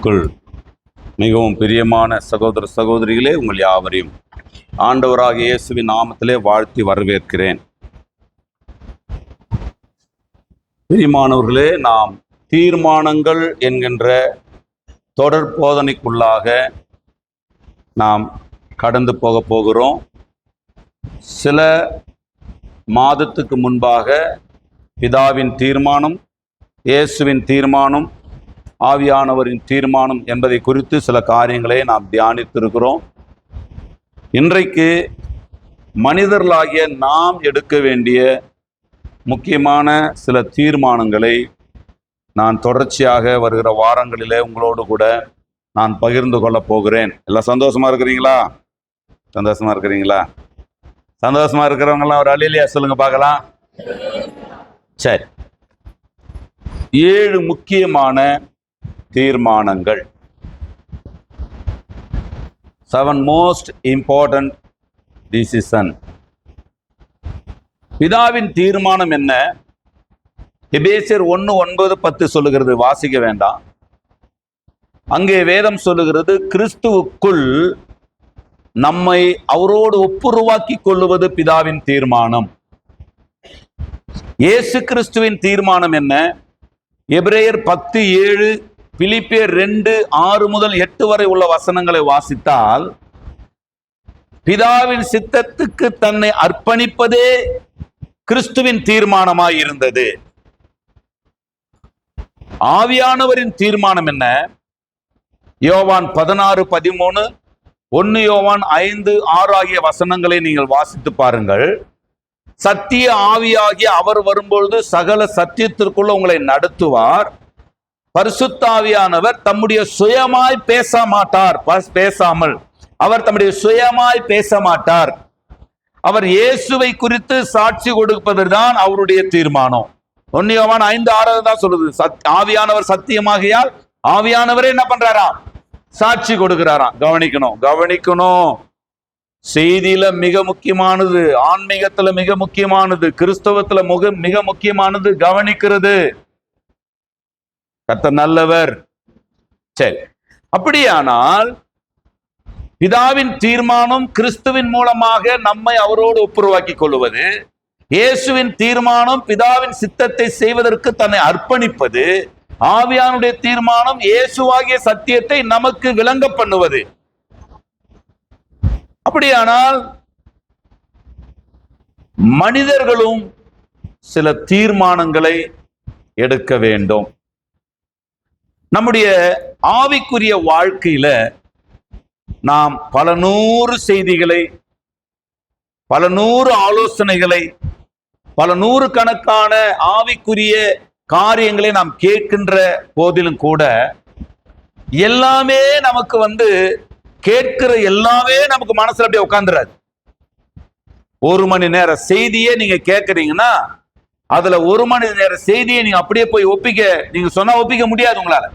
கிறிஸ்துவுக்குள் மிகவும் பிரியமான சகோதர சகோதரிகளே, உங்கள் யாவரையும் ஆண்டவராகிய இயேசுவின் நாமத்திலே வாழ்த்தி வரவேற்கிறேன். பிரியமானவர்களே, நாம் தீர்மானங்கள் என்கின்ற தொடர் போதனைக்குள்ளாக நாம் கடந்து போகிறோம். சில மாதத்துக்கு முன்பாக பிதாவின் தீர்மானம், இயேசுவின் தீர்மானம், ஆவியானவரின் தீர்மானம் என்பதை குறித்து சில காரியங்களை நாம் தியானித்திருக்கிறோம். இன்றைக்கு மனிதர்களாகிய நாம் எடுக்க வேண்டிய முக்கியமான சில தீர்மானங்களை நான் தொடர்ச்சியாக வருகிற வாரங்களிலே உங்களோடு கூட நான் பகிர்ந்து கொள்ளப் போகிறேன். எல்லாம் சந்தோஷமா இருக்கிறீங்களா? சந்தோஷமா இருக்கிறீங்களா? சந்தோஷமா இருக்கிறவங்களாம் ஒரு அல்லேலூயா சொல்லுங்க பார்க்கலாம். சரி, 7 முக்கியமான தீர்மானங்கள், 7 மோஸ்ட் இம்பார்ட்டன்ட் டிசிஷன். பிதாவின் தீர்மானம் என்ன? எபேசியர் 1:9-10 சொல்லுகிறது, வாசிக்க வேண்டாம். அங்கே வேதம் சொல்லுகிறது, கிறிஸ்துவுக்குள் நம்மை அவரோடு ஒப்புருவாக்கி கொள்ளுவது பிதாவின் தீர்மானம். இயேசு கிறிஸ்துவின் தீர்மானம் என்ன? எபிரேயர் 10:7, பிலிப்பியர் 2:6-8 வரை உள்ள வசனங்களை வாசித்தால், பிதாவின் சித்தத்துக்கு தன்னை அர்ப்பணிப்பதே கிறிஸ்துவின் தீர்மானமாய் இருந்தது. ஆவியானவரின் தீர்மானம் என்ன? யோவான் 16:13, 1 யோவான் 5:6 ஆகிய வசனங்களை நீங்கள் வாசித்து பாருங்கள். சத்திய ஆவியாகிய அவர் வரும்பொழுது சகல சத்தியத்திற்குள்ள உங்களை நடத்துவார். பரிசுத்த ஆவியானவர் தம்முடைய சுயமாய் பேசாமல் அவர் தம்முடைய சுயமாய் பேச மாட்டார். அவர் இயேசுவை குறித்து சாட்சி கொடுப்பதுதான் அவருடைய தீர்மானம். 1 யோவான் 5:6 தான் சொல்லுது. ஆவியானவர் சத்தியமாகியால் ஆவியானவரே என்ன பண்றாராம்? சாட்சி கொடுக்கிறாராம். கவனிக்கணும். செய்தியில மிக முக்கியமானது, ஆன்மீகத்துல மிக முக்கியமானது, கிறிஸ்தவத்துல மிக முக்கியமானது கவனிக்கிறது. கர்த்தர் நல்லவர். சரி, அப்படியானால் பிதாவின் தீர்மானம் கிறிஸ்துவின் மூலமாக நம்மை அவரோடு ஒப்புரவாக்கி கொள்வது, இயேசுவின் தீர்மானம் பிதாவின் சித்தத்தை செய்வதற்கு தன்னை அர்ப்பணிப்பது, ஆவியானுடைய தீர்மானம் இயேசுவாகிய சத்தியத்தை நமக்கு விளங்க பண்ணுவது. அப்படியானால் மனிதர்களும் சில தீர்மானங்களை எடுக்க வேண்டும். நம்முடைய ஆவிக்குரிய வாழ்க்கையில நாம் பல நூறு செய்திகளை, பல நூறு ஆலோசனைகளை, பல நூறு கணக்கான ஆவிக்குரிய காரியங்களை நாம் கேட்கின்ற போதிலும் கூட எல்லாமே நமக்கு கேட்கிற எல்லாமே நமக்கு மனசுல அப்படியே உட்கார்ந்துறாது. 1 மணி நேர செய்தியே நீங்க கேட்கறீங்கன்னா அதுல 1 மணி நேர செய்தியை நீங்க அப்படியே போய் நீங்க சொன்னா ஒப்பிக்க முடியாது உங்களால.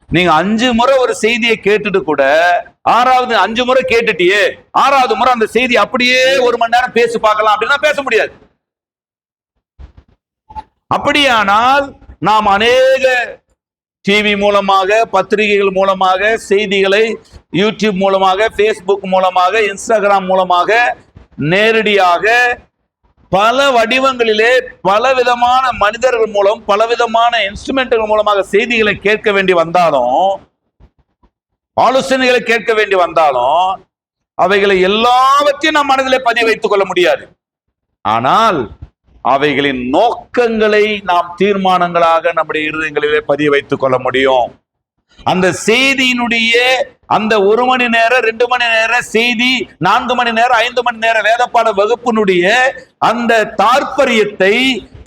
நீங்க 5 முறை ஒரு செய்தியை கேட்டுட்டு கூட 6வது 5 முறை கேட்டுட்டியே 6வது முறை அந்த செய்தி அப்படியே 1 மணி நேரம் பேசி பார்க்கலாம் அப்படின்னா பேச முடியாது. அப்படியானால் நாம் அநேக டிவி மூலமாக, பத்திரிகைகள் மூலமாக, செய்திகளை யூடியூப் மூலமாக, பேஸ்புக் மூலமாக, இன்ஸ்டாகிராம் மூலமாக, நேரடியாக பல வடிவங்களிலே பல விதமான மனிதர்கள் மூலம், பலவிதமான இன்ஸ்ட்ருமெண்ட்கள் மூலமாக செய்திகளை கேட்க வேண்டி வந்தாலும், ஆலோசனைகளை கேட்க வேண்டி வந்தாலும், அவைகளை எல்லாவற்றையும் நம் மனதிலே பதிய வைத்துக் கொள்ள முடியாது. ஆனால் அவைகளின் நோக்கங்களை நாம் தீர்மானங்களாக நம்முடைய இருதயங்களிலே பதிய வைத்துக் கொள்ள முடியும். அந்த செய்தியினுடைய அந்த 1 மணி நேரம், 2 மணி நேர செய்தி, 4 மணி நேரம், 5 மணி நேர வேதப்பாட வகுப்பினுடைய அந்த தாற்பயத்தை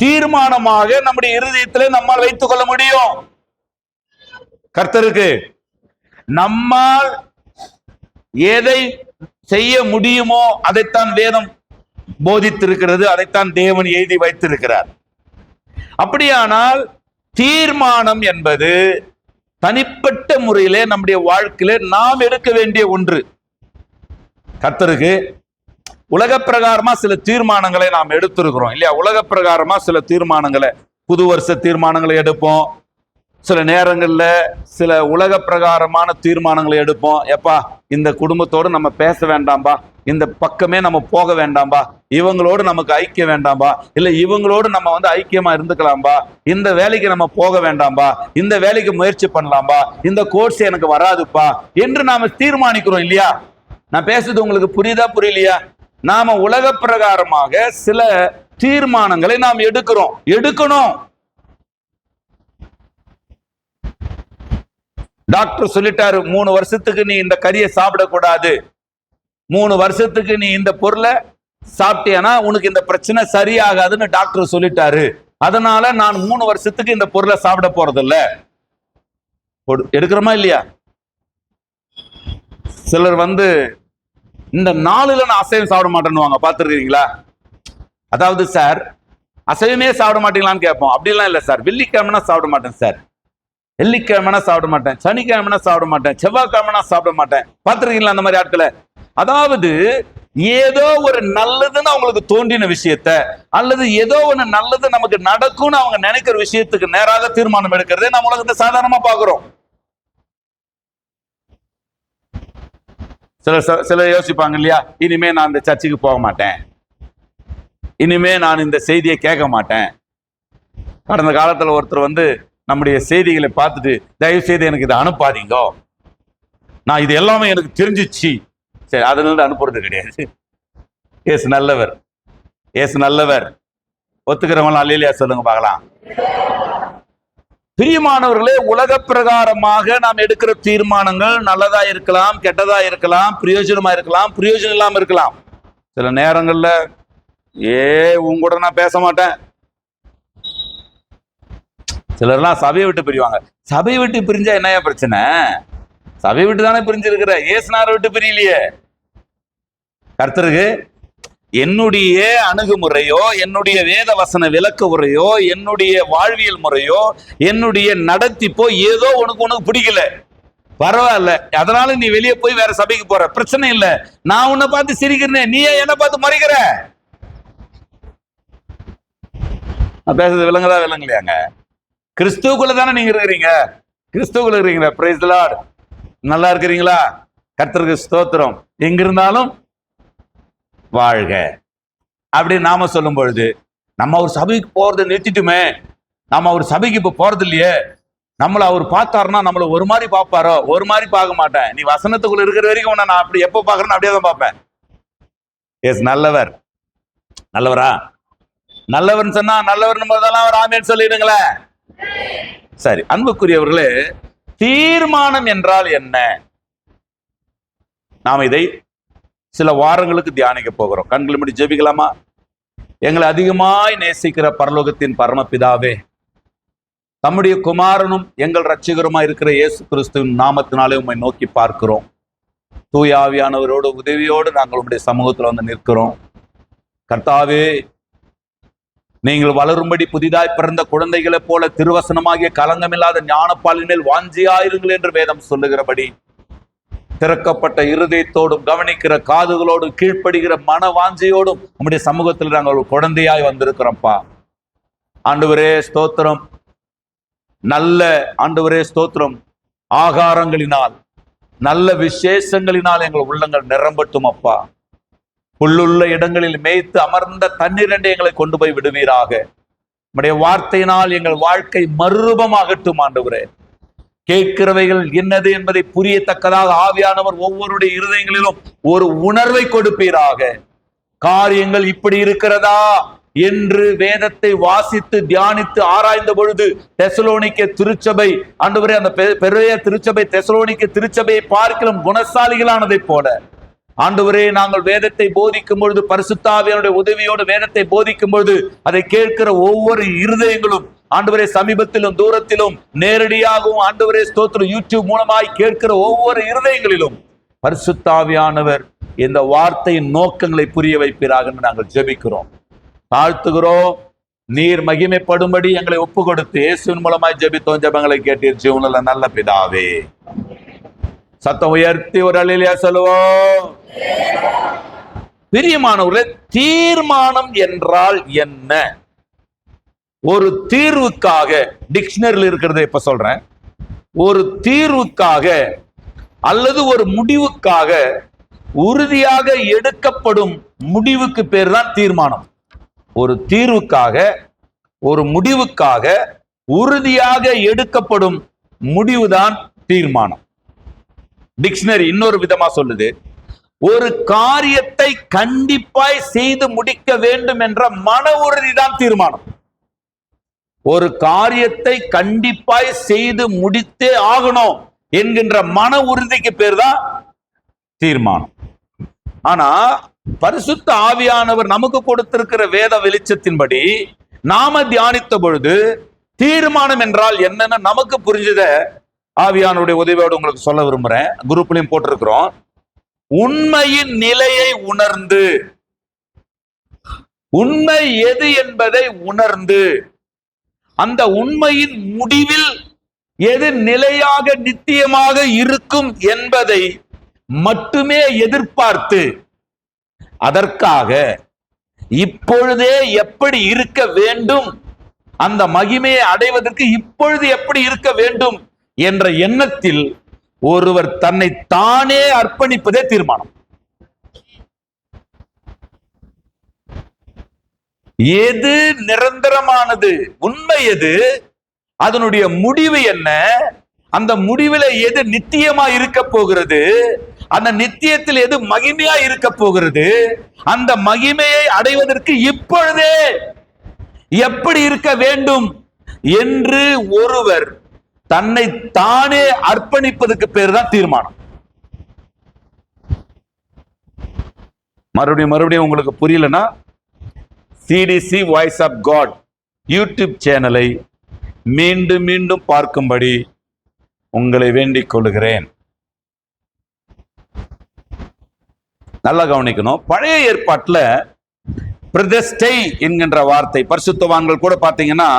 தீர்மானமாக நம்முடைய இருதயத்திலே நம்மால் வைத்துக் கொள்ள முடியும். கர்த்தருக்கு நம்மால் எதை செய்ய முடியுமோ அதைத்தான் வேதம் போதித்திருக்கிறது, அதைத்தான் தேவன் எழுதி வைத்திருக்கிறார். அப்படியானால் தீர்மானம் என்பது தனிப்பட்ட முறையிலே நம்முடைய வாழ்க்கையில நாம் எடுக்க வேண்டிய ஒன்று. கர்த்தருக்கு உலக பிரகாரமா சில தீர்மானங்களை நாம் எடுத்திருக்கிறோம் இல்லையா? உலக பிரகாரமா சில தீர்மானங்களை, புது வருஷ தீர்மானங்களை எடுப்போம், சில நேரங்கள்ல சில உலக பிரகாரமான தீர்மானங்களை எடுப்போம். எப்பா, இந்த குடும்பத்தோடு நம்ம பேச வேண்டாம்பா, இந்த பக்கமே நம்ம போக வேண்டாம்பா, இவங்களோடு நமக்கு ஐக்கியம் வேண்டாம்பா, இல்ல இவங்களோடு நம்ம ஐக்கியமா இருந்துக்கலாம்பா, இந்த வேலைக்கு நம்ம போக வேண்டாம்பா, இந்த வேலைக்கு முயற்சி பண்ணலாம்பா, இந்த கோர்ஸ் எனக்கு வராதுப்பா என்று நாம தீர்மானிக்கிறோம் இல்லையா? நான் பேசுறது உங்களுக்கு புரியுதா புரியலையா? நாம உலக பிரகாரமாக சில தீர்மானங்களை நாம் எடுக்கணும். டாக்டர் சொல்லிட்டாரு, 3 வருஷத்துக்கு நீ இந்த கறியை சாப்பிடக்கூடாது, 3 வருஷத்துக்கு நீ இந்த பொருளை சாப்பிட்டியானா உனக்கு இந்த பிரச்சனை சரியாகாதுன்னு டாக்டர் சொல்லிட்டாரு. அதனால நான் 3 வருஷத்துக்கு இந்த பொருளை சாப்பிட போறதில்ல. எடுக்கிறோமா இல்லையா? சிலர் இந்த நாளில் நான் அசைவம் சாப்பிட மாட்டேன்னு பார்த்துருக்கீங்களா? அதாவது சார், அசைவமே சாப்பிட மாட்டீங்களான்னு கேட்போம். அப்படிலாம் இல்லை சார், வெள்ளிக்கிழமைனா சாப்பிட மாட்டேன் சார், வெள்ளிக்கிழமைனா சாப்பிட மாட்டேன், சனிக்கிழமைனா சாப்பிட மாட்டேன், செவ்வாய்க்கிழமைனா சாப்பிட மாட்டேன். பார்த்துருக்கீங்களா அந்த மாதிரி ஆட்களை? அதாவது ஏதோ ஒரு நல்லதுன்னு அவங்களுக்கு தோன்றின விஷயத்த, அல்லது ஏதோ ஒண்ணு நல்லது நமக்கு நடக்கும்னு அவங்க நினைக்கிற விஷயத்துக்கு நேராக தீர்மானம் எடுக்கிறதே நம்ம உலகத்தை சாதாரணமா பார்க்கிறோம். சில யோசிப்பாங்க இல்லையா, இனிமே நான் இந்த சர்ச்சுக்கு போக மாட்டேன், இனிமே நான் இந்த செய்தியை கேட்க மாட்டேன். கடந்த காலத்துல ஒருத்தர் நம்முடைய செய்திகளை பார்த்துட்டு, தயவு செய்து எனக்கு இதை அனுப்பாதீங்க, நான் இது எல்லாமே எனக்கு தெரிஞ்சிச்சு, சரி அதுல இருந்து அனுப்புறது கிடையாது. ஏசு நல்லவர், ஏசு நல்லவர். ஒத்துக்கிறவங்க அல்லேலூயா சொல்லுங்க பார்க்கலாம். பிரியமானவர்களே, உலக பிரகாரமாக நாம் எடுக்கிற தீர்மானங்கள் நல்லதா இருக்கலாம், கெட்டதா இருக்கலாம், பிரயோஜனமா இருக்கலாம், பிரயோஜனம் இல்லாம இருக்கலாம். சில நேரங்கள்ல உங்க கூட நான் பேச மாட்டேன். சிலர்லாம் சபையை விட்டு பிரிவாங்க. சபையை விட்டு பிரிஞ்சா என்னையா பிரச்சனை? சபையை விட்டு தானே பிரிஞ்சிருக்கிற, இயேசுநாதரை விட்டு பிரியலையே. கர்த்தருக்கு என்னுடைய அணுகுமுறையோ, என்னுடைய வேத வசன விளக்க உரையோ, என்னுடைய வாழ்வியல் முறையோ, என்னுடைய நடத்திப்போ ஏதோ உனக்கு பிடிக்கல, பரவாயில்ல, அதனால நீ வெளியே போய் வேற சபைக்கு போற, பிரச்சனை இல்லை. நான் உன்னை பார்த்து சிரிக்கிறேன், நீ என்ன பார்த்து மறைக்கிற? நான் பேசுறது விளங்குதா விளங்கலையாங்க? கிறிஸ்துவுக்குள்ள தானே நீங்க இருக்கிறீங்க, கிறிஸ்துவுக்குள்ள இருக்கிறீங்களா? Praise the Lord. நல்லா இருக்கிறீங்களா? கர்த்தருக்கு ஸ்தோத்திரம். எங்க இருந்தாலும் வாழ்க அப்படின்னு நாம சொல்லும் பொழுது, நம்ம ஒரு சபைக்கு போறதை நிறுத்திட்டுமே, நம்ம ஒரு சபைக்கு இப்ப போறது இல்லையே, நம்மளை அவர் பார்த்தாருன்னா நம்மள ஒரு மாதிரி பார்ப்பாரோ? ஒரு மாதிரி பார்க்க மாட்டேன். நீ வசனத்துக்குள்ள இருக்கிற வரைக்கும் நான் அப்படி எப்போ பார்க்கறேன்னு அப்படியே தான் பார்ப்பேன். எஸ், நல்லவர். நல்லவரா? நல்லவர்னு சொன்னா நல்லவர் போதெல்லாம் ஒரு ஆமேன் சொல்லிடுங்களேன். சரி, அன்புக்குரியவர்களே, தீர்மானம் என்றால் என்ன? நாம் இதை சில வாரங்களுக்கு தியானிக்க போகிறோம். கண்களை மூடி ஜெபிக்கலாமா? எங்களை அதிகமாய் நேசிக்கிற பரலோகத்தின் பரமபிதாவே, தம்முடைய குமாரனும் எங்கள் இரட்சகருமாய் இருக்கிற இயேசு கிறிஸ்துவின் நாமத்தினாலே உம்மை நோக்கி பார்க்கிறோம். தூய ஆவியானவரோட உதவியோடு நாங்கள் உம்முடைய சமூகத்தில் நிற்கிறோம். கர்த்தாவே, நீங்கள் வளரும்படி புதிதாய் பிறந்த குழந்தைகளைப் போல திருவசனமாகிய கலங்கமில்லாத ஞானப்பாலினில் வாஞ்சியாயிருங்கள் என்று வேதம் சொல்லுகிறபடி, திறக்கப்பட்ட இருதயத்தோடும் கவனிக்கிற காதுகளோடும் கீழ்ப்படுகிற மன வாஞ்சையோடும் நம்முடைய சமூகத்தில் நாங்கள் ஒரு குழந்தையாய் வந்திருக்கிறோம்ப்பா. ஆண்டவரே ஸ்தோத்திரம். நல்ல ஆண்டவரே ஸ்தோத்திரம். ஆகாரங்களினால், நல்ல விசேஷங்களினால் எங்கள் உள்ளங்கள் நிரம்பட்டும் அப்பா. புல்லுள்ள இடங்களில் மேய்த்து அமர்ந்த தண்ணீரண்டை எங்களை கொண்டு போய் விடுவீராக. நம்முடைய வார்த்தையினால் எங்கள் வாழ்க்கை மறுரூபமாகட்டும் ஆண்டவரே. கேட்கிறவைகள் என்னது என்பதை புரியத்தக்கதாக ஆவியானவர் ஒவ்வொருடைய இருதயங்களிலும் ஒரு உணர்வை கொடுப்பீராக. காரியங்கள் இப்படி இருக்கிறதா என்று வேதத்தை வாசித்து தியானித்து ஆராய்ந்த பொழுது தெசலோனிக்க திருச்சபை ஆண்டவரே, அந்த பெரிய திருச்சபை தெசலோனிக்க திருச்சபையை பார்க்கலாம் குணசாலிகளானதை போல ஆண்டவரே, நாங்கள் வேதத்தை போதிக்கும் பொழுது, பரிசுத்த ஆவியானுடைய உதவியோடு வேதத்தை போதிக்கும் பொழுது அதை கேட்கிற ஒவ்வொரு இருதயங்களும் ஆண்டவரே, சமீபத்திலும் தூரத்திலும் நேரடியாகவும் ஆண்டவரே ஸ்தோத்திரம் யூடியூப் மூலமாய் கேட்கிற ஒவ்வொரு இருதயங்களிலும் பரிசுத்த ஆவியானவர் இந்த வார்த்தையின் நோக்கங்களை புரிய வைப்பீராக என்று நாங்கள் ஜெபிக்கிறோம், தாழ்த்துகிறோம். நீர் மகிமைப்படும்படி எங்களை ஒப்பு கொடுத்து இயேசுவின் மூலமாய் ஜெபித்தோம். ஜெபங்களை கேட்டீர் ஜீவனுள்ள நல்ல பிதாவே. சத்தம் உயர்த்தி ஒரு அல்லேலூயா சொல்லுவோம். பிரியமானவர்களே, தீர்மானம் என்றால் என்ன? ஒரு தீர்வுக்காக, டிக்ஷனரியில் இருக்கிறத இப்ப சொல்றேன், ஒரு தீர்வுக்காக அல்லது ஒரு முடிவுக்காக உறுதியாக எடுக்கப்படும் முடிவுக்கு பேர் தான் தீர்மானம். ஒரு தீர்வுக்காக, ஒரு முடிவுக்காக உறுதியாக எடுக்கப்படும் முடிவுதான் தீர்மானம். டிக்ஷனரி இன்னொரு விதமா சொல்லுது, ஒரு காரியத்தை கண்டிப்பாய் செய்து முடிக்க வேண்டும் என்ற மன உறுதி தான் தீர்மானம். ஒரு காரியத்தை கண்டிப்பாய் செய்து முடித்தே ஆகணும் என்கின்ற மன உறுதிக்கு பேர் தான் தீர்மானம். ஆனா பரிசுத்த ஆவியானவர் நமக்கு கொடுத்திருக்கிற வேத வெளிச்சத்தின்படி நாம தியானித்த பொழுது தீர்மானம் என்றால் என்னன்னு நமக்கு புரிஞ்சத ஆவியானுடைய உதவியோடு உங்களுக்கு சொல்ல விரும்புறேன். குரூப்லயும் போட்டிருக்கிறோம். உண்மையின் நிலையை உணர்ந்து, உண்மை எது என்பதை உணர்ந்து, அந்த உண்மையின் முடிவில் எது நிலையாக நித்தியமாக இருக்கும் என்பதை மட்டுமே எதிர்பார்த்து, அதற்காக இப்பொழுதே எப்படி இருக்க வேண்டும், அந்த மகிமையை அடைவதற்கு இப்பொழுது எப்படி இருக்க வேண்டும் என்ற எண்ணத்தில் ஒருவர் தன்னை தானே அர்ப்பணிப்பதே தீர்மானம். எது நிரந்தரமானது, உண்மை எது, அதனுடைய முடிவு என்ன, அந்த முடிவில் எது நித்தியமா இருக்க போகிறது, அந்த நித்தியத்தில் எது மகிமையா இருக்க போகிறது, அந்த மகிமையை அடைவதற்கு இப்பொழுதே எப்படி இருக்க வேண்டும் என்று ஒருவர் தன்னை தானே அர்ப்பணிப்பதற்கு பேர் தான் தீர்மானம். மறுபடியும் உங்களுக்கு புரியலன்னா CDC voice of God YouTube சேனலை மீண்டும் மீண்டும் பார்க்கும்படி உங்களை வேண்டிக் கொள்கிறேன். நல்லா கவனிக்கணும். பழைய ஏற்பாட்டுல பிரதிஷ்டை என்கின்ற வார்த்தை, பரிசுத்தவான்கள் கூட பார்த்தீங்கன்னா,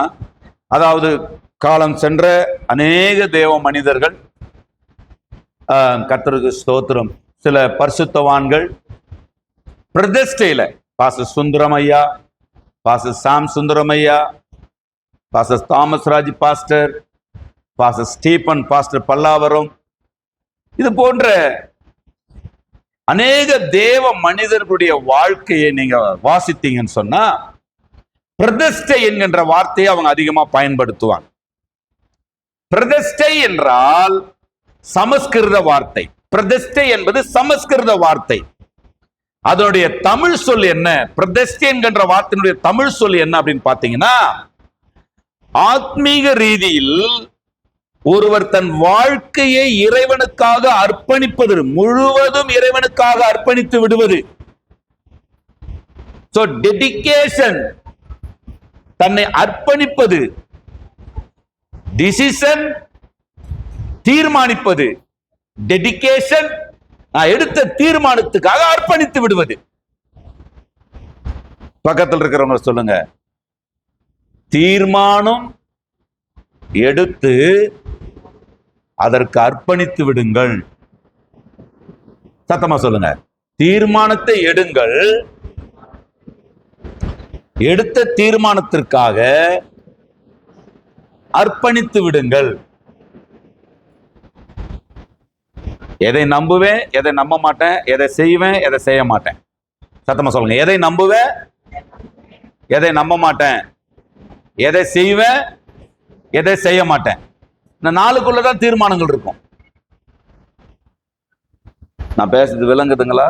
அதாவது காலம் சென்ற அநேக தேவ மனிதர்கள், கர்த்தருக்கு ஸ்தோத்திரம், சில பரிசுத்தவான்கள் பிரதிஷ்டையில, pastor Sundaramaiah, pastor Sam Sundaramaiah, pastor Thomas Raj pastor, pastor Stephen pastor Pallavaram, இது போன்ற அநேக தேவ மனிதர்களுடைய வாழ்க்கையை நீங்க வாசித்தீங்கன்னு சொன்னா பிரதிஷ்டை என்கின்ற வார்த்தையை அவங்க அதிகமா பயன்படுத்துவாங்க. பிரதிஷ்டை என்றால் சமஸ்கிருத வார்த்தை. பிரதிஷ்டை என்பது சமஸ்கிருத வார்த்தை. அதனுடைய தமிழ் சொல் என்ன, பிரதிஷ்டை என்கின்ற வார்த்தையினுடைய தமிழ் சொல் என்ன அப்படின்னு பாத்தீங்கன்னா, ஆத்மீக ரீதியில் ஒருவர் தன் வாழ்க்கையை இறைவனுக்காக அர்ப்பணிப்பது, முழுவதும் இறைவனுக்காக அர்ப்பணித்து விடுவது. சோ டெடிகேஷன், தன்னை அர்ப்பணிப்பது, டிசிஷன் தீர்மானிப்பது, டெடிகேஷன் நான் எடுத்த தீர்மானத்துக்காக அர்ப்பணித்து விடுவது. பக்கத்தில் இருக்கிறவங்க சொல்லுங்க, தீர்மானம் எடுத்து அதற்கு அர்ப்பணித்து விடுங்கள். சத்தமா சொல்லுங்க, தீர்மானத்தை எடுங்கள், எடுத்த தீர்மானத்திற்காக அர்ப்பணித்து விடுங்கள். எதை நம்புவேன், எதை நம்ப மாட்டேன், எதை செய்வேன், எதை செய்ய மாட்டேன். சத்தமா சொல்லுங்க, எதை நம்புவேன், எதை நம்ப மாட்டேன், எதை செய்வேன், எதை செய்ய மாட்டேன். இந்த நாளுக்குள்ளதான் தீர்மானங்கள் இருக்கும். நான் பேசுறது விளங்குதுங்களா?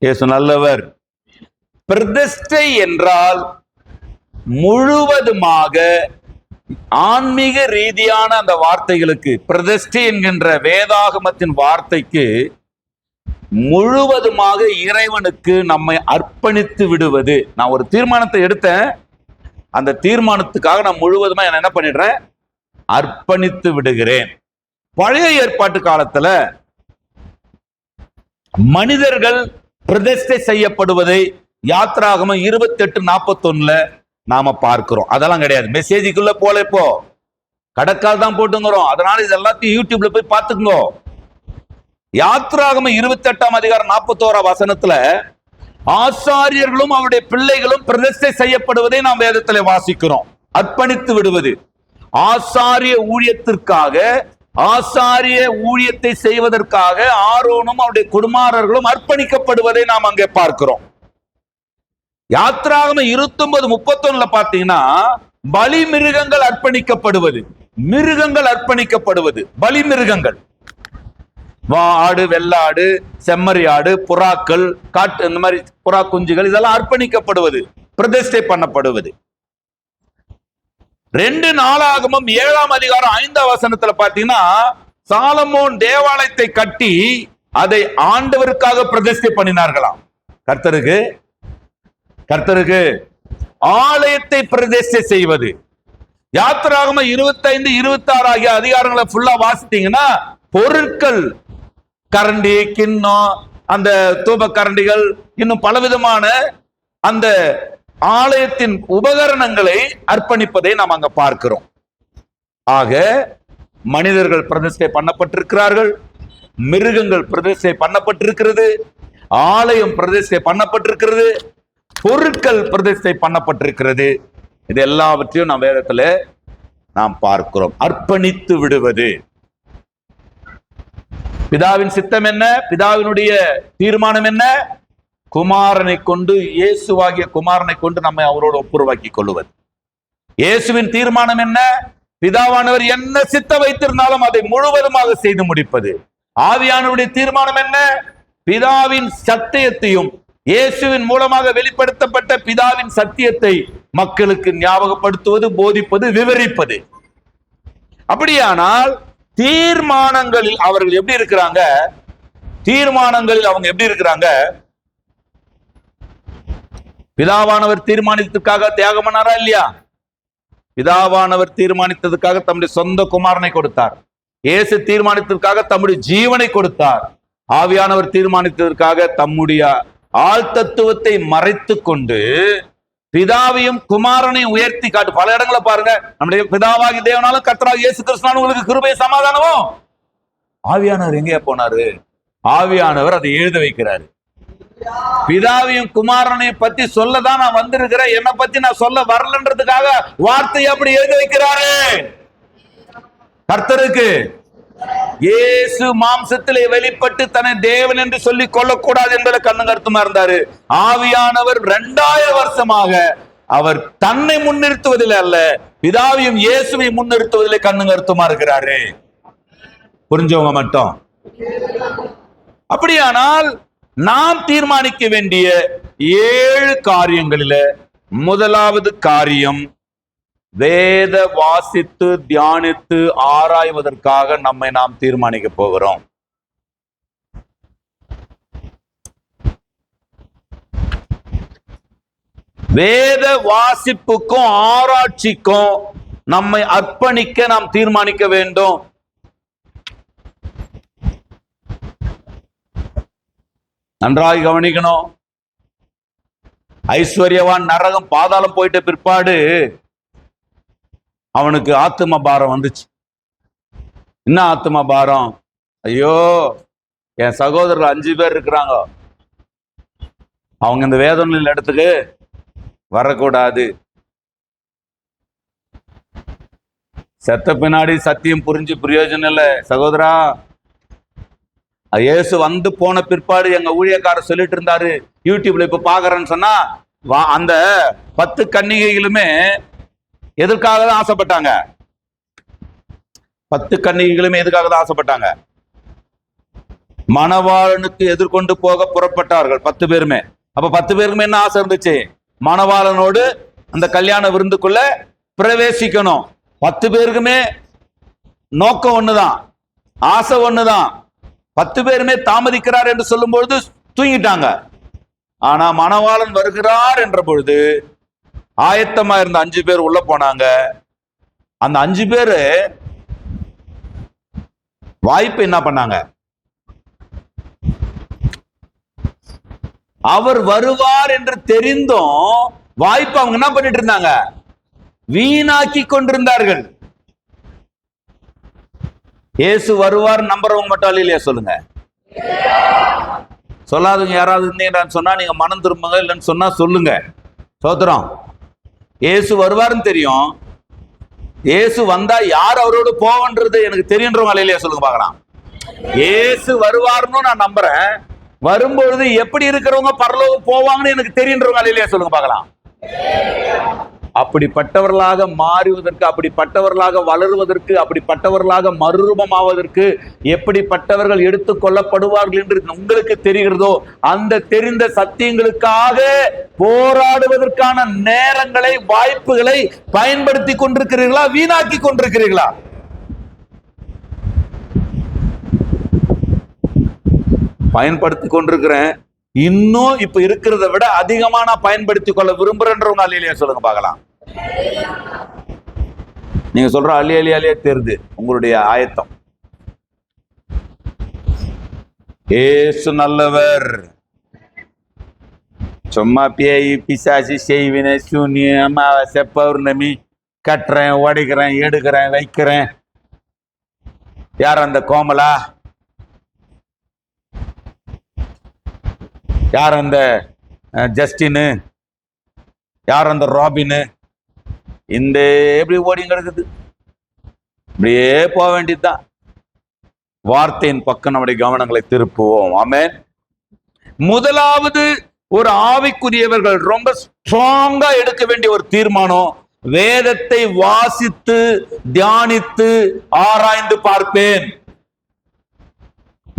இயேசு நல்லவர். பிரதிஷ்டை என்றால் முழுவதுமாக ஆன்மீக ரீதியான அந்த வார்த்தைகளுக்கு, பிரதிஷ்டை என்கின்ற வேதாகமத்தின் வார்த்தைக்கு முழுவதுமாக இறைவனுக்கு நம்மை அர்ப்பணித்து விடுவது. நான் ஒரு தீர்மானத்தை எடுத்தேன், அந்த தீர்மானத்துக்காக நான் முழுவதுமா என்ன பண்ணிடுறேன், அர்ப்பணித்து விடுகிறேன். பழைய ஏற்பாட்டு காலத்துல மனிதர்கள் பிரதிஷ்டை செய்யப்படுவதை யாத்ராகமம் 28:41 நாம பார்க்கிறோம். அதெல்லாம் கிடையாது. மெசேஜுக்குள்ள போல இப்போ கடற்கால் தான் போட்டுங்கிறோம். அதனால இது எல்லாத்தையும் யூடியூப்ல போய் பார்த்துக்கோ. யாத்ராகமம் 28 அதிகாரம் 41 வசனத்துல ஆசாரியர்களும் அவருடைய பிள்ளைகளும் பிரதிஷ்டை செய்யப்படுவதை நாம் வேதத்திலே வாசிக்கிறோம். அர்ப்பணித்து விடுவது, ஆசாரிய ஊழியத்திற்காக, ஆசாரிய ஊழியத்தை செய்வதற்காக ஆரோனும் அவருடைய குமாரர்களும் அர்ப்பணிக்கப்படுவதை நாம் அங்கே பார்க்கிறோம். யாத்திராகமம் 29:31 பாத்தீங்கன்னா பலி மிருகங்கள் அர்ப்பணிக்கப்படுவது, மிருகங்கள் அர்ப்பணிக்கப்படுவது, பலி மிருகங்கள், ஆடு, வெள்ளாடு, செம்மறி ஆடு, புறாக்கள், காட்டு, இந்த மாதிரி புறா குஞ்சுகள், இதெல்லாம் அர்ப்பணிக்கப்படுவது, பிரதிஷ்டை பண்ணப்படுவது. 2 நாளாகமம் 7ஆம் அதிகாரம் 5ஆம் வசனத்துல பாத்தீங்கன்னா சாலமோன் தேவாலயத்தை கட்டி அதை ஆண்டவருக்காக பிரதிஷ்டை பண்ணினார்களாம். கர்த்தருக்கு ஆலயத்தை பிரதிஷ்டை செய்வது. யாத்திராகமம் 25, 26 ஆகிய அதிகாரங்களை ஃபுல்லா வாசித்தீங்கன்னா பொருட்கள், கரண்டி, கிண்ணம், அந்த தூப கரண்டிகள், இன்னும் பலவிதமான அந்த ஆலயத்தின் உபகரணங்களை அர்ப்பணிப்பதை நாம் அங்க பார்க்கிறோம். ஆக மனிதர்கள் பிரதிஷ்டை பண்ணப்பட்டிருக்கிறார்கள், மிருகங்கள் பிரதிஷ்டை பண்ணப்பட்டிருக்கிறது, ஆலயம் பிரதிஷ்டை பண்ணப்பட்டிருக்கிறது, பொருட்கள் பிரதிஷ்டை பண்ணப்பட்டிருக்கிறது. இது எல்லாவற்றையும் நாம் வேதத்துல நாம் பார்க்கிறோம். அர்ப்பணித்து விடுவது. பிதாவின் சித்தம் என்ன? பிதாவினுடைய தீர்மானம் என்ன? குமாரனை கொண்டு, இயேசுவாகிய குமாரனை கொண்டு நம்மை அவரோடு ஒப்புரவாக்கி கொள்ளுவது. இயேசுவின் தீர்மானம் என்ன? பிதாவானவர் என்ன சித்த வைத்திருந்தாலும் அதை முழுவதுமாக செய்து முடிப்பது. ஆவியானவருடைய தீர்மானம் என்ன? பிதாவின் சத்தியத்தையும் இயேசுவின் மூலமாக வெளிப்படுத்தப்பட்ட பிதாவின் சத்தியத்தை மக்களுக்கு ஞாபகப்படுத்துவது, போதிப்பது, விவரிப்பது. அப்படியானால் தீர்மானங்களில் அவர்கள் எப்படி இருக்கிறாங்க? தீர்மானங்களில் அவங்க எப்படி இருக்கிறாங்க? பிதாவானவர் தீர்மானித்ததுக்காக தியாகம் பண்ணாரா இல்லையா? பிதாவானவர் தீர்மானித்ததுக்காக தம்முடைய சொந்த குமாரனை கொடுத்தார். இயேசு தீர்மானித்ததற்காக தம்முடைய ஜீவனை கொடுத்தார். ஆவியானவர் தீர்மானித்ததற்காக தம்முடைய ஆள் தத்துவத்தை மறைத்து கொண்டு பிதாவையும் குமாரனையும் உயர்த்தி காட்டு. பல இடங்களை பாருங்க, நம்முடைய பிதாவாகி தேவனாலும் கர்த்தராகிய இயேசு கிறிஸ்துவாலும் உங்களுக்கு கிருபை சமாதானமும். ஆவியானவர் எங்கே போனாரு? ஆவியானவர் அதை எழுத வைக்கிறாரு. பிதாவையும் குமாரனையும் பத்தி சொல்லதான் நான் வந்திருக்கிறேன், என்னை பத்தி நான் சொல்ல வரலன்றதுக்காக வார்த்தையை அப்படி எழுத வைக்கிறாரு. கர்த்தருக்கு இயேசு மாம்சத்திலே வெளிப்பட்டு தன்னை தேவன் என்று சொல்லி கொள்ளக்கூடாது என்பதை கண்ணு கருத்துமா இருந்தாரு. ஆவியானவர் 2000 வருஷமாக அவர் தன்னை முன்னிறுத்துவதில் அல்ல, பிதாவையும் இயேசுவை முன்னிறுத்துவதிலே கண்ணு கருத்துமா இருக்கிறாரு. புரிஞ்சவங்க மட்டும். அப்படியானால் நாம் தீர்மானிக்க வேண்டிய 7 காரியங்களில முதலாவது காரியம், வேத வாசித்து தியானித்து ஆராய்வதற்காக நம்மை நாம் தீர்மானிக்க போகிறோம். வேத வாசிப்புக்கும் ஆராய்ச்சிக்கும் நம்மை அர்ப்பணிக்க நாம் தீர்மானிக்க வேண்டும். நன்றாய் கவனிக்கணும். ஐஸ்வர்யவான் நரகம் பாதாளம் போயிட்ட பிற்பாடு அவனுக்கு ஆத்தும பாரம் வந்துச்சு. என்ன ஆத்தும பாரம்? ஐயோ, என் சகோதரர்கள் 5 பேர் இருக்கிறாங்க, அவங்க இந்த வேதனையில் இடத்துக்கு வரக்கூடாது. செத்த பின்னாடி சத்தியம் புரிஞ்சு பிரயோஜனம் இல்லை சகோதரா. இயேசு வந்து போன பிற்பாடு எங்க ஊழியக்காரர் சொல்லிட்டு இருந்தாரு, யூடியூப்ல இப்ப பாக்குறேன்னு சொன்னா, அந்த 10 கன்னிகைகளுமே எதற்காக தான் ஆசைப்பட்டாங்க? 10 கன்னிகைகளுமே எதுக்காக தான் ஆசைப்பட்டாங்க? மணவாளனுக்கு எதிர்கொண்டு போக புறப்பட்டார்கள் 10 பேருமே. அப்ப 10 பேருக்குமே என்ன ஆசை இருந்துச்சு? மணவாளனோடு அந்த கல்யாண விருந்துக்குள்ள பிரவேசிக்கணும். 10 பேருக்குமே நோக்கம் ஒண்ணுதான், ஆசை ஒண்ணுதான். 10 பேருமே தாமதிக்கிறார் என்று சொல்லும் பொழுது தூங்கிட்டாங்க. ஆனா மணவாளன் வருகிறார் என்ற பொழுது ஆயத்தமா இருந்த 5 பேர் உள்ள போனாங்க. அந்த 5 பேரு வாய்ப்பு என்ன பண்ணாங்க? அவர் வருவார் என்று தெரிந்தும் வாய்ப்பு அவங்க என்ன பண்ணிட்டு இருந்தாங்க? வீணாக்கி கொண்டிருந்தார்கள். இயேசு வருவார் நம்புறவங்க மட்டும் இல்லையா? சொல்லுங்க, சொல்லாதவங்க யாராவது இருந்தீங்கன்னு சொன்னா நீங்க மனம் திரும்புங்க, இல்லைன்னு சொன்னா சொல்லுங்க. சோத்திரம். இயேசு வருவாருன்னு தெரியும். இயேசு வந்தா யார் அவரோடு போவன்றது எனக்கு தெரியுன்றவங்க அலையிலேயே சொல்லுங்க பார்க்கலாம். இயேசு வருவாருன்னு நான் நம்புறேன். வரும்பொழுது எப்படி இருக்கிறவங்க பரலோகம் போவாங்கன்னு எனக்கு தெரியுன்றவங்க அலையிலேயே சொல்லுங்க பார்க்கலாம். அப்படிப்பட்டவர்களாக மாறுவதற்கு, அப்படிப்பட்டவர்களாக வளருவதற்கு, அப்படிப்பட்டவர்களாக மறுரூபமாவதற்கு எப்படிப்பட்டவர்கள் எடுத்துக் கொள்ளப்படுவார்கள் என்று உங்களுக்கு தெரிகிறதோ அந்த தெரிந்த சத்தியங்களுக்காக போராடுவதற்கான நேரங்களை, வாய்ப்புகளை பயன்படுத்தி கொண்டிருக்கிறீர்களா, வீணாக்கி கொண்டிருக்கிறீர்களா? பயன்படுத்தி கொண்டிருக்கிறேன். இன்னும் இப்ப இருக்கிறத விட அதிகமா நான் பயன்படுத்திக் கொள்ள விரும்புறேன்றவங்க அல்லையா சொல்லுங்க பார்க்கலாம். நீங்க சொல்ற அலியே தெரியுது உங்களுடைய ஆயத்தம். ஏசு நல்லவர். சும்மா பேய் பிசாசி செய்வினை சூன்யம் அமாவாசை பௌர்ணமி கட்டுறேன், உடைக்கிறேன், எடுக்கிறேன், வைக்கிறேன். யார் அந்த கோமலா? யார் அந்த ஜஸ்டின்? யார் அந்த ராபின்? இந்த எப்படி ஓடி கிடக்குது? இப்படியே போக வேண்டியதுதான். வார்த்தையின் பக்கம் நம்முடைய கவனங்களை திருப்புவோம். ஆமென். முதலாவது ஒரு ஆவிக்குரியவர்கள் ரொம்ப ஸ்ட்ராங்கா எடுக்க வேண்டிய ஒரு தீர்மானம், வேதத்தை வாசித்து தியானித்து ஆராய்ந்து பார்ப்பேன்.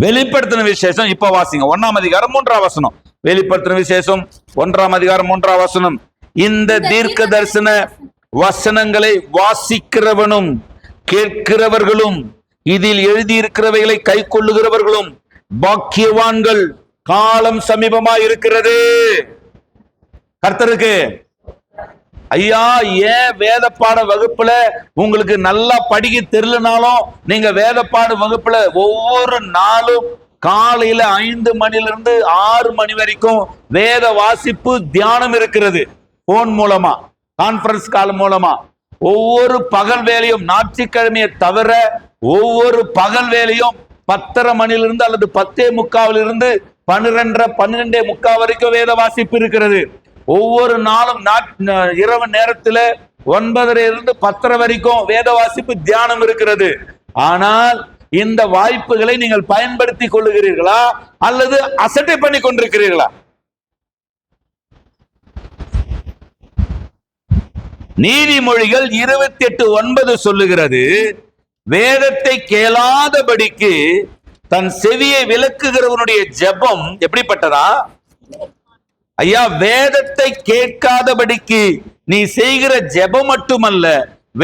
வெளிப்படுத்தின விசேஷம் இப்ப வாசிங்க, 1ஆம் அதிகாரம் 3ஆம் வசனம். வெளிப்படுத்தின விசேஷம் 1ஆம் அதிகாரம் 3ஆம் வசனம். இந்த தீர்க்க தரிசன வசனங்களை வாசிக்கிறவனும் கேட்கிறவர்களும் இதில் எழுதியிருக்கிறவைகளை கை கொள்ளுகிறவர்களும் பாக்கியவான்கள், காலம் சமீபமா இருக்கிறது. கர்த்தருக்கு ஐயா, ஏன் வேதப்பாட வகுப்புல உங்களுக்கு நல்லா படிக்க தெரியலனாலும் நீங்க வேதப்பாடு வகுப்புல ஒவ்வொரு நாளும் காலையில 5 மணிலிருந்து 6 மணி வரைக்கும் வேத வாசிப்பு தியானம் இருக்கிறது. போன் மூலமா, கான்பரன்ஸ் கால் மூலமா ஒவ்வொரு பகல் வேலையும், ஞாயிற்றுக்கிழமையை தவிர ஒவ்வொரு பகல் வேலையும் 10:30 மணிலிருந்து அல்லது 10:45 12:30 வரைக்கும் வேத வாசிப்பு இருக்கிறது. ஒவ்வொரு நாளும் இரவு நேரத்தில் 9:30 10:30 வரைக்கும் வேத வாசிப்பு தியானம் இருக்கிறது. ஆனால் இந்த வாய்ப்புகளை நீங்கள் பயன்படுத்தி கொள்ளுகிறீர்களா அல்லது அசட்டை பண்ணி கொண்டிருக்கிறீர்களா? நீதிமொழிகள் 28:9 சொல்லுகிறது, வேதத்தை கேளாதபடிக்கு தன் செவியை விலக்குகிறவனுடைய ஜெபம் எப்படிப்பட்டதா? ஐயா, வேதத்தை கேட்காதபடிக்கு நீ செய்கிற ஜெபம் மட்டுமல்ல,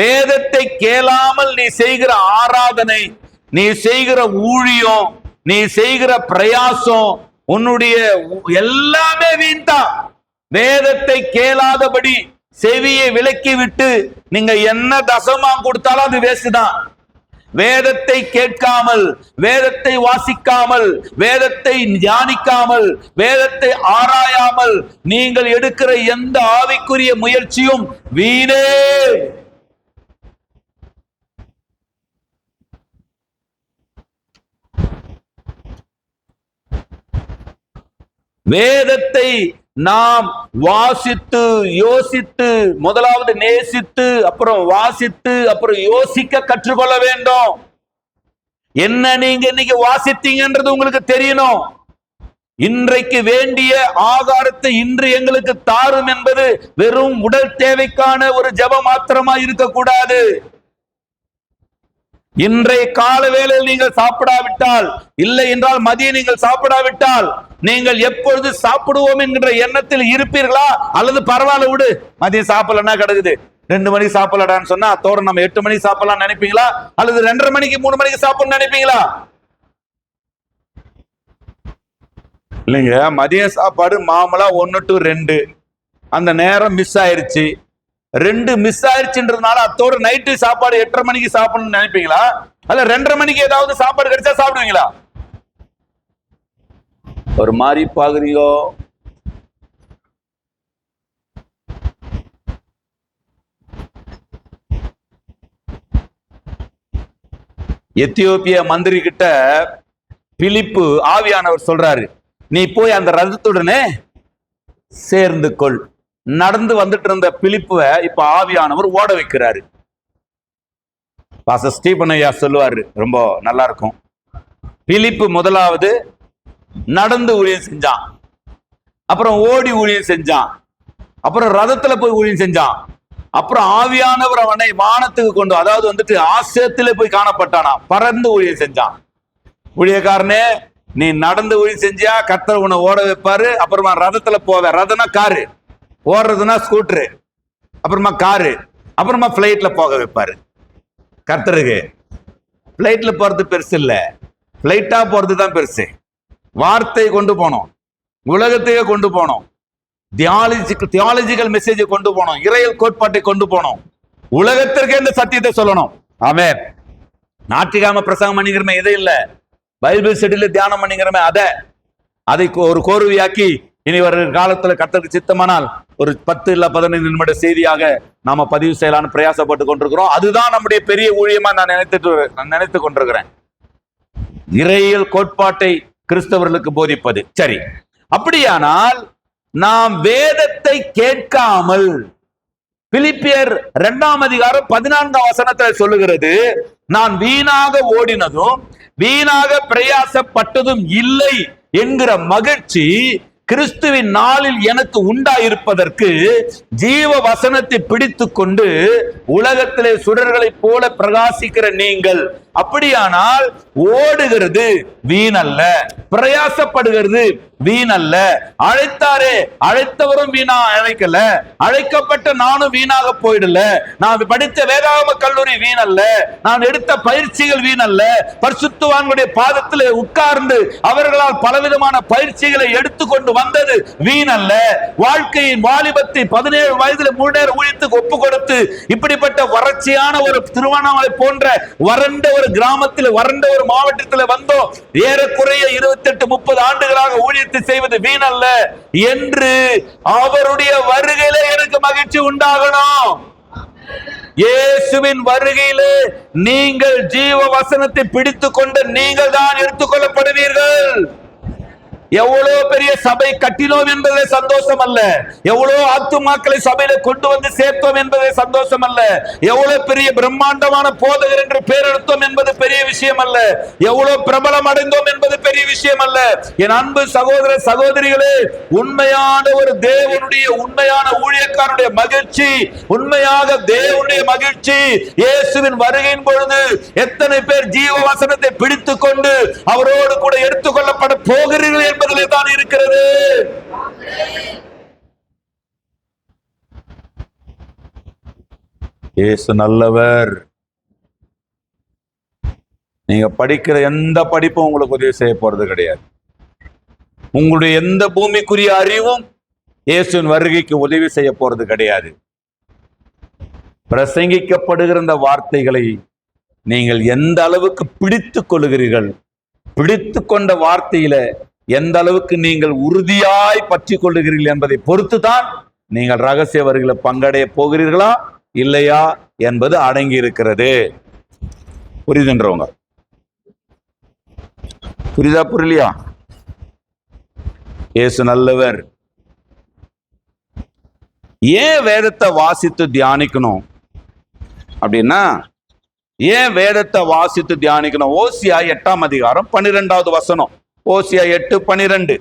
வேதத்தை கேளாமல் நீ செய்கிற ஆராதனை, நீ செய்கிற ஊழியம், நீ செய்கிற பிரயாசம், உன்னுடைய எல்லாமே வீண்தான். வேதத்தை கேளாதபடி செவியை விலக்கி விட்டு நீங்க என்ன தசமாம் கொடுத்தாலும் அது வேஸ்ட் தான். வேதத்தை கேட்காமல், வேதத்தை வாசிக்காமல், வேதத்தை தியானிக்காமல், வேதத்தை ஆராயாமல் நீங்கள் எடுக்கிற எந்த ஆவிக்குரிய முயற்சியும் வீணே. வேதத்தை நாம் வாசித்து யோசித்து, முதலாவது நேசித்து, அப்புறம் வாசித்து, அப்புறம் யோசிக்க கற்றுக்கொள்ள வேண்டும். என்ன நீங்க இன்னைக்கு வாசித்தீங்கன்றது உங்களுக்கு தெரியணும். இன்றைக்கு வேண்டிய ஆகாரத்தை இன்று எங்களுக்கு தாரும் என்பது வெறும் உடல் தேவைக்கான ஒரு ஜெபம் மாத்திரமா இருக்கக்கூடாது. இன்றைய கால வேளையில் நீங்கள் சாப்பிடாவிட்டால், இல்லை என்றால் மதியம் நீங்கள் சாப்பிடாவிட்டால், நீங்கள் எப்பொழுது சாப்பிடுவோம் என்கிற எண்ணத்தில் இருப்பீர்களா? அல்லது பரவாயில்ல விடு, மதியம் சாப்பிடலன்னா கிடக்குது, 2 மணிக்கு சாப்பிடலான்னு சொன்னா தோற நம்ம 8 மணிக்கு சாப்பிடலாம் நினைப்பீங்களா? அல்லது 2:30 மணிக்கு 3 மணிக்கு சாப்பிடணும் நினைப்பீங்களா? இல்லைங்க, மதிய சாப்பாடு மாமூலா 1 to 2, அந்த நேரம் மிஸ் ஆயிருச்சு. 2 மிஸ் ஆயிருச்சுன்றதுனால அத்தோட நைட்டு சாப்பாடு 8:30 மணிக்கு சாப்பிடணும்னு நினைப்பீங்களா? அல்ல 2:30 மணிக்கு ஏதாவது சாப்பாடு கிடைச்சா சாப்பிடுவீங்களா? ஒரு மாதிரி பாக்குறீங்கோ. எத்தியோப்பிய மந்திரி கிட்ட பிலிப்பு ஆவியானவர் சொல்றாரு, நீ போய் அந்த ரதத்துடனே சேர்ந்து கொள். நடந்து வந்துட்டு இருந்த பிலிப்புவை இப்ப ஆவியானவர் ஓட வைக்கிறாரு. பாஸ்டர் ஸ்டீபன் ஐயா சொல்லுவாரு, ரொம்ப நல்லா இருக்கும். பிலிப்பு முதலாவது நடந்து ஊழியம் செஞ்சான், அப்புறம் ஓடி ஊழியம் செஞ்சான், அப்புறம் ரதத்துல போய் ஊழியம் செஞ்சான், அப்புறம் ஆவியானவர் அவனை வானத்துக்கு கொண்டு, அதாவது வந்துட்டு ஆசிரியத்திலே போய் காணப்பட்டானா, பறந்து ஊழியம் செஞ்சான். ஊழியக்காரனே, நீ நடந்து ஊழியம் செஞ்சியா கர்த்தர் உன்னை ஓட வைப்பாரு. அப்புறமா ரதத்துல போவ, ரதனா காரு, ஓடுறதுனா ஸ்கூட்டரு, அப்புறமா காரு, அப்புறமா பிளைட்ல போக வைப்பாரு. கர்த்தருக்கு பிளைட்ல போறது பெருசு இல்ல, பிளைட்டா போறது தான் பெருசு. வார்த்தை கொண்டு போனோம், உலகத்தையே கொண்டு போனோம், தியாலஜிக்கல் மெசேஜை கொண்டு போனோம், இறையல் கோட்பாட்டை கொண்டு போனோம், உலகத்திற்கே இந்த சத்தியத்தை சொல்லணும். ஆமென். ஞாயிற்றுக்கிழமை பிரசங்கம் பண்ணிக்கிறமே இதை இல்ல, பைபிள் ஸ்டடியில தியானம் பண்ணிக்கிறமே அதை ஒரு கோர்வையாக்கி இனி வர காலத்துல கர்த்தருக்கு சித்தமானால் ஒரு 10 இல்ல 15 நிமிட செய்தியாக நாம பதிவு செய்யலான்னு பிரயாசப்பட்டு கொண்டிருக்கிறோம். அதுதான் நம்முடைய பெரிய ஊழியமா நான் நினைத்து கொண்டிருக்கிறேன், இறையியல் கோட்பாட்டை கிறிஸ்தவர்களுக்கு போதிப்பது. சரி, அப்படியானால் நாம் வேதத்தை கேட்காமல், பிலிப்பியர் 2ஆம் அதிகாரம் 14ஆம் வசனத்தில் சொல்லுகிறது, நான் வீணாக ஓடினதும் வீணாக பிரயாசப்பட்டதும் இல்லை என்கிற மகிழ்ச்சி கிறிஸ்துவின் நாளில் எனக்கு உண்டாயிருப்பதற்கு ஜீவ வசனத்தை பிடித்து கொண்டு உலகத்திலே சுடர்களை போல பிரகாசிக்கிற நீங்கள். அப்படியானால் ஓடுகிறது வீணல்ல, பிரயாசப்படுகிறது வீணல்ல. அழைத்தாரே, அழைத்தவரும் வீணா அழைக்கல, அழைக்கப்பட்ட நானும் வீணாக போயிடல. நான் படித்த வேதாகம கல்லூரி வீணல்ல, நான் எடுத்த பயிற்சிகள் வீணல்ல. பரிசுத்தவான்களுடைய பாதத்தில் உட்கார்ந்து அவர்களால் பலவிதமான பயிற்சிகளை எடுத்துக்கொண்டு வந்தது வீணல்ல. வாழ்க்கையின் வாலிபத்தை 17 வயதில் முழு நேர ஊழியத்துக்கு ஒப்பு கொடுத்து இப்படிப்பட்ட வறட்சியான ஒரு திருவண்ணாமலை போன்ற வறண்ட ஒரு கிராமத்தில், வறண்ட ஒரு மாவட்டத்தில் வந்தோம். ஏறக்குறைய 28-30 ஆண்டுகளாக ஊழியத்தை செய்வது வீணல்ல என்று அவருடைய வருகையிலே எனக்கு மகிழ்ச்சி உண்டாகணும். இயேசுவின் வருகையிலே நீங்கள் ஜீவ வசனத்தை பிடித்துக் கொண்டு நீங்கள் தான் எடுத்துக்கொள்ளப்படுவீர்கள். எவ்வளவு பெரிய சபை கட்டினோம் என்பதே சந்தோஷம் அல்ல, எவ்வளவு ஆத்துமாக்களை சபையில கொண்டு வந்து சேர்த்தோம் என்பதே சந்தோஷம் அல்ல, எவ்வளவு பெரிய பிரம்மாண்டமான போதகர் என்று பெயர் எடுத்தோம் என்பது பெரிய விஷயம் அல்ல, எவ்வளவு பிரபலம் அடைந்தோம் என்பது பெரிய விஷயம் அல்ல. என் அன்பு சகோதர சகோதரிகளே, உண்மையான ஒரு தேவனுடைய உண்மையான ஊழியக்காரனுடைய மகிழ்ச்சி, உண்மையாக தேவனுடைய மகிழ்ச்சி இயேசுவின் வருகையின் பொழுது எத்தனை பேர் ஜீவ வசனத்தை பிடித்துக் கொண்டு அவரோடு கூட எடுத்துக்கொள்ளப்பட போகிறீர்கள் என்பதிலே தான் இருக்கிறது. இயேசு நல்லவர். நீங்க படிக்கிற எந்த படிப்பும் உங்களுக்கு உதவி செய்ய போறது கிடையாது. உங்களுடைய எந்த பூமிக்குரிய அறிவும் இயேசுவின் வருகைக்கு உதவி செய்ய போறது கிடையாது. பிரசங்கிக்கப்படுகிற இந்த வார்த்தைகளை நீங்கள் எந்த அளவுக்கு பிடித்துக் கொள்கிறீர்கள், பிடித்து கொண்ட வார்த்தையில எந்த அளவுக்கு நீங்கள் உறுதியாய் பற்றி கொள்ளுகிறீர்கள் என்பதை பொறுத்து தான் நீங்கள் ரகசிய வருகையில பங்கடைய போகிறீர்களா இல்லையா என்பது அடங்கி இருக்கிறது. புரியுதுன்றவங்க புரியுதா, புரியலையா? இயேசு நல்லவர். ஏன் வேதத்தை வாசித்து தியானிக்கணும் அப்படின்னா, ஏன் வேதத்தை வாசித்து தியானிக்கணும்? ஓசியா 8ஆம் அதிகாரம் 12வது வசனம். ஓசியா 8:12.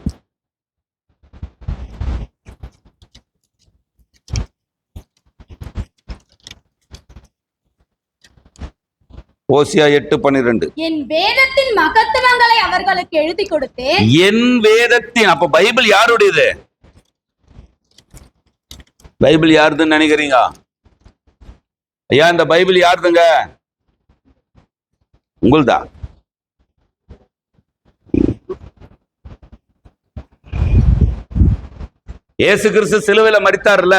ஓசியா 8:12. என் வேதத்தின் மகத்துவங்களை அவர்களுக்கு எழுதி கொடுத்தேன். என் வேதத்தின், அப்ப பைபிள் யாருடையது? பைபிள் யாருதுன்னு நினைக்கிறீங்க? ஐயா, இந்த பைபிள் யாருதுங்க? உங்களுதா? இயேசு கிறிஸ்து சிலுவையில மரித்தார்ல,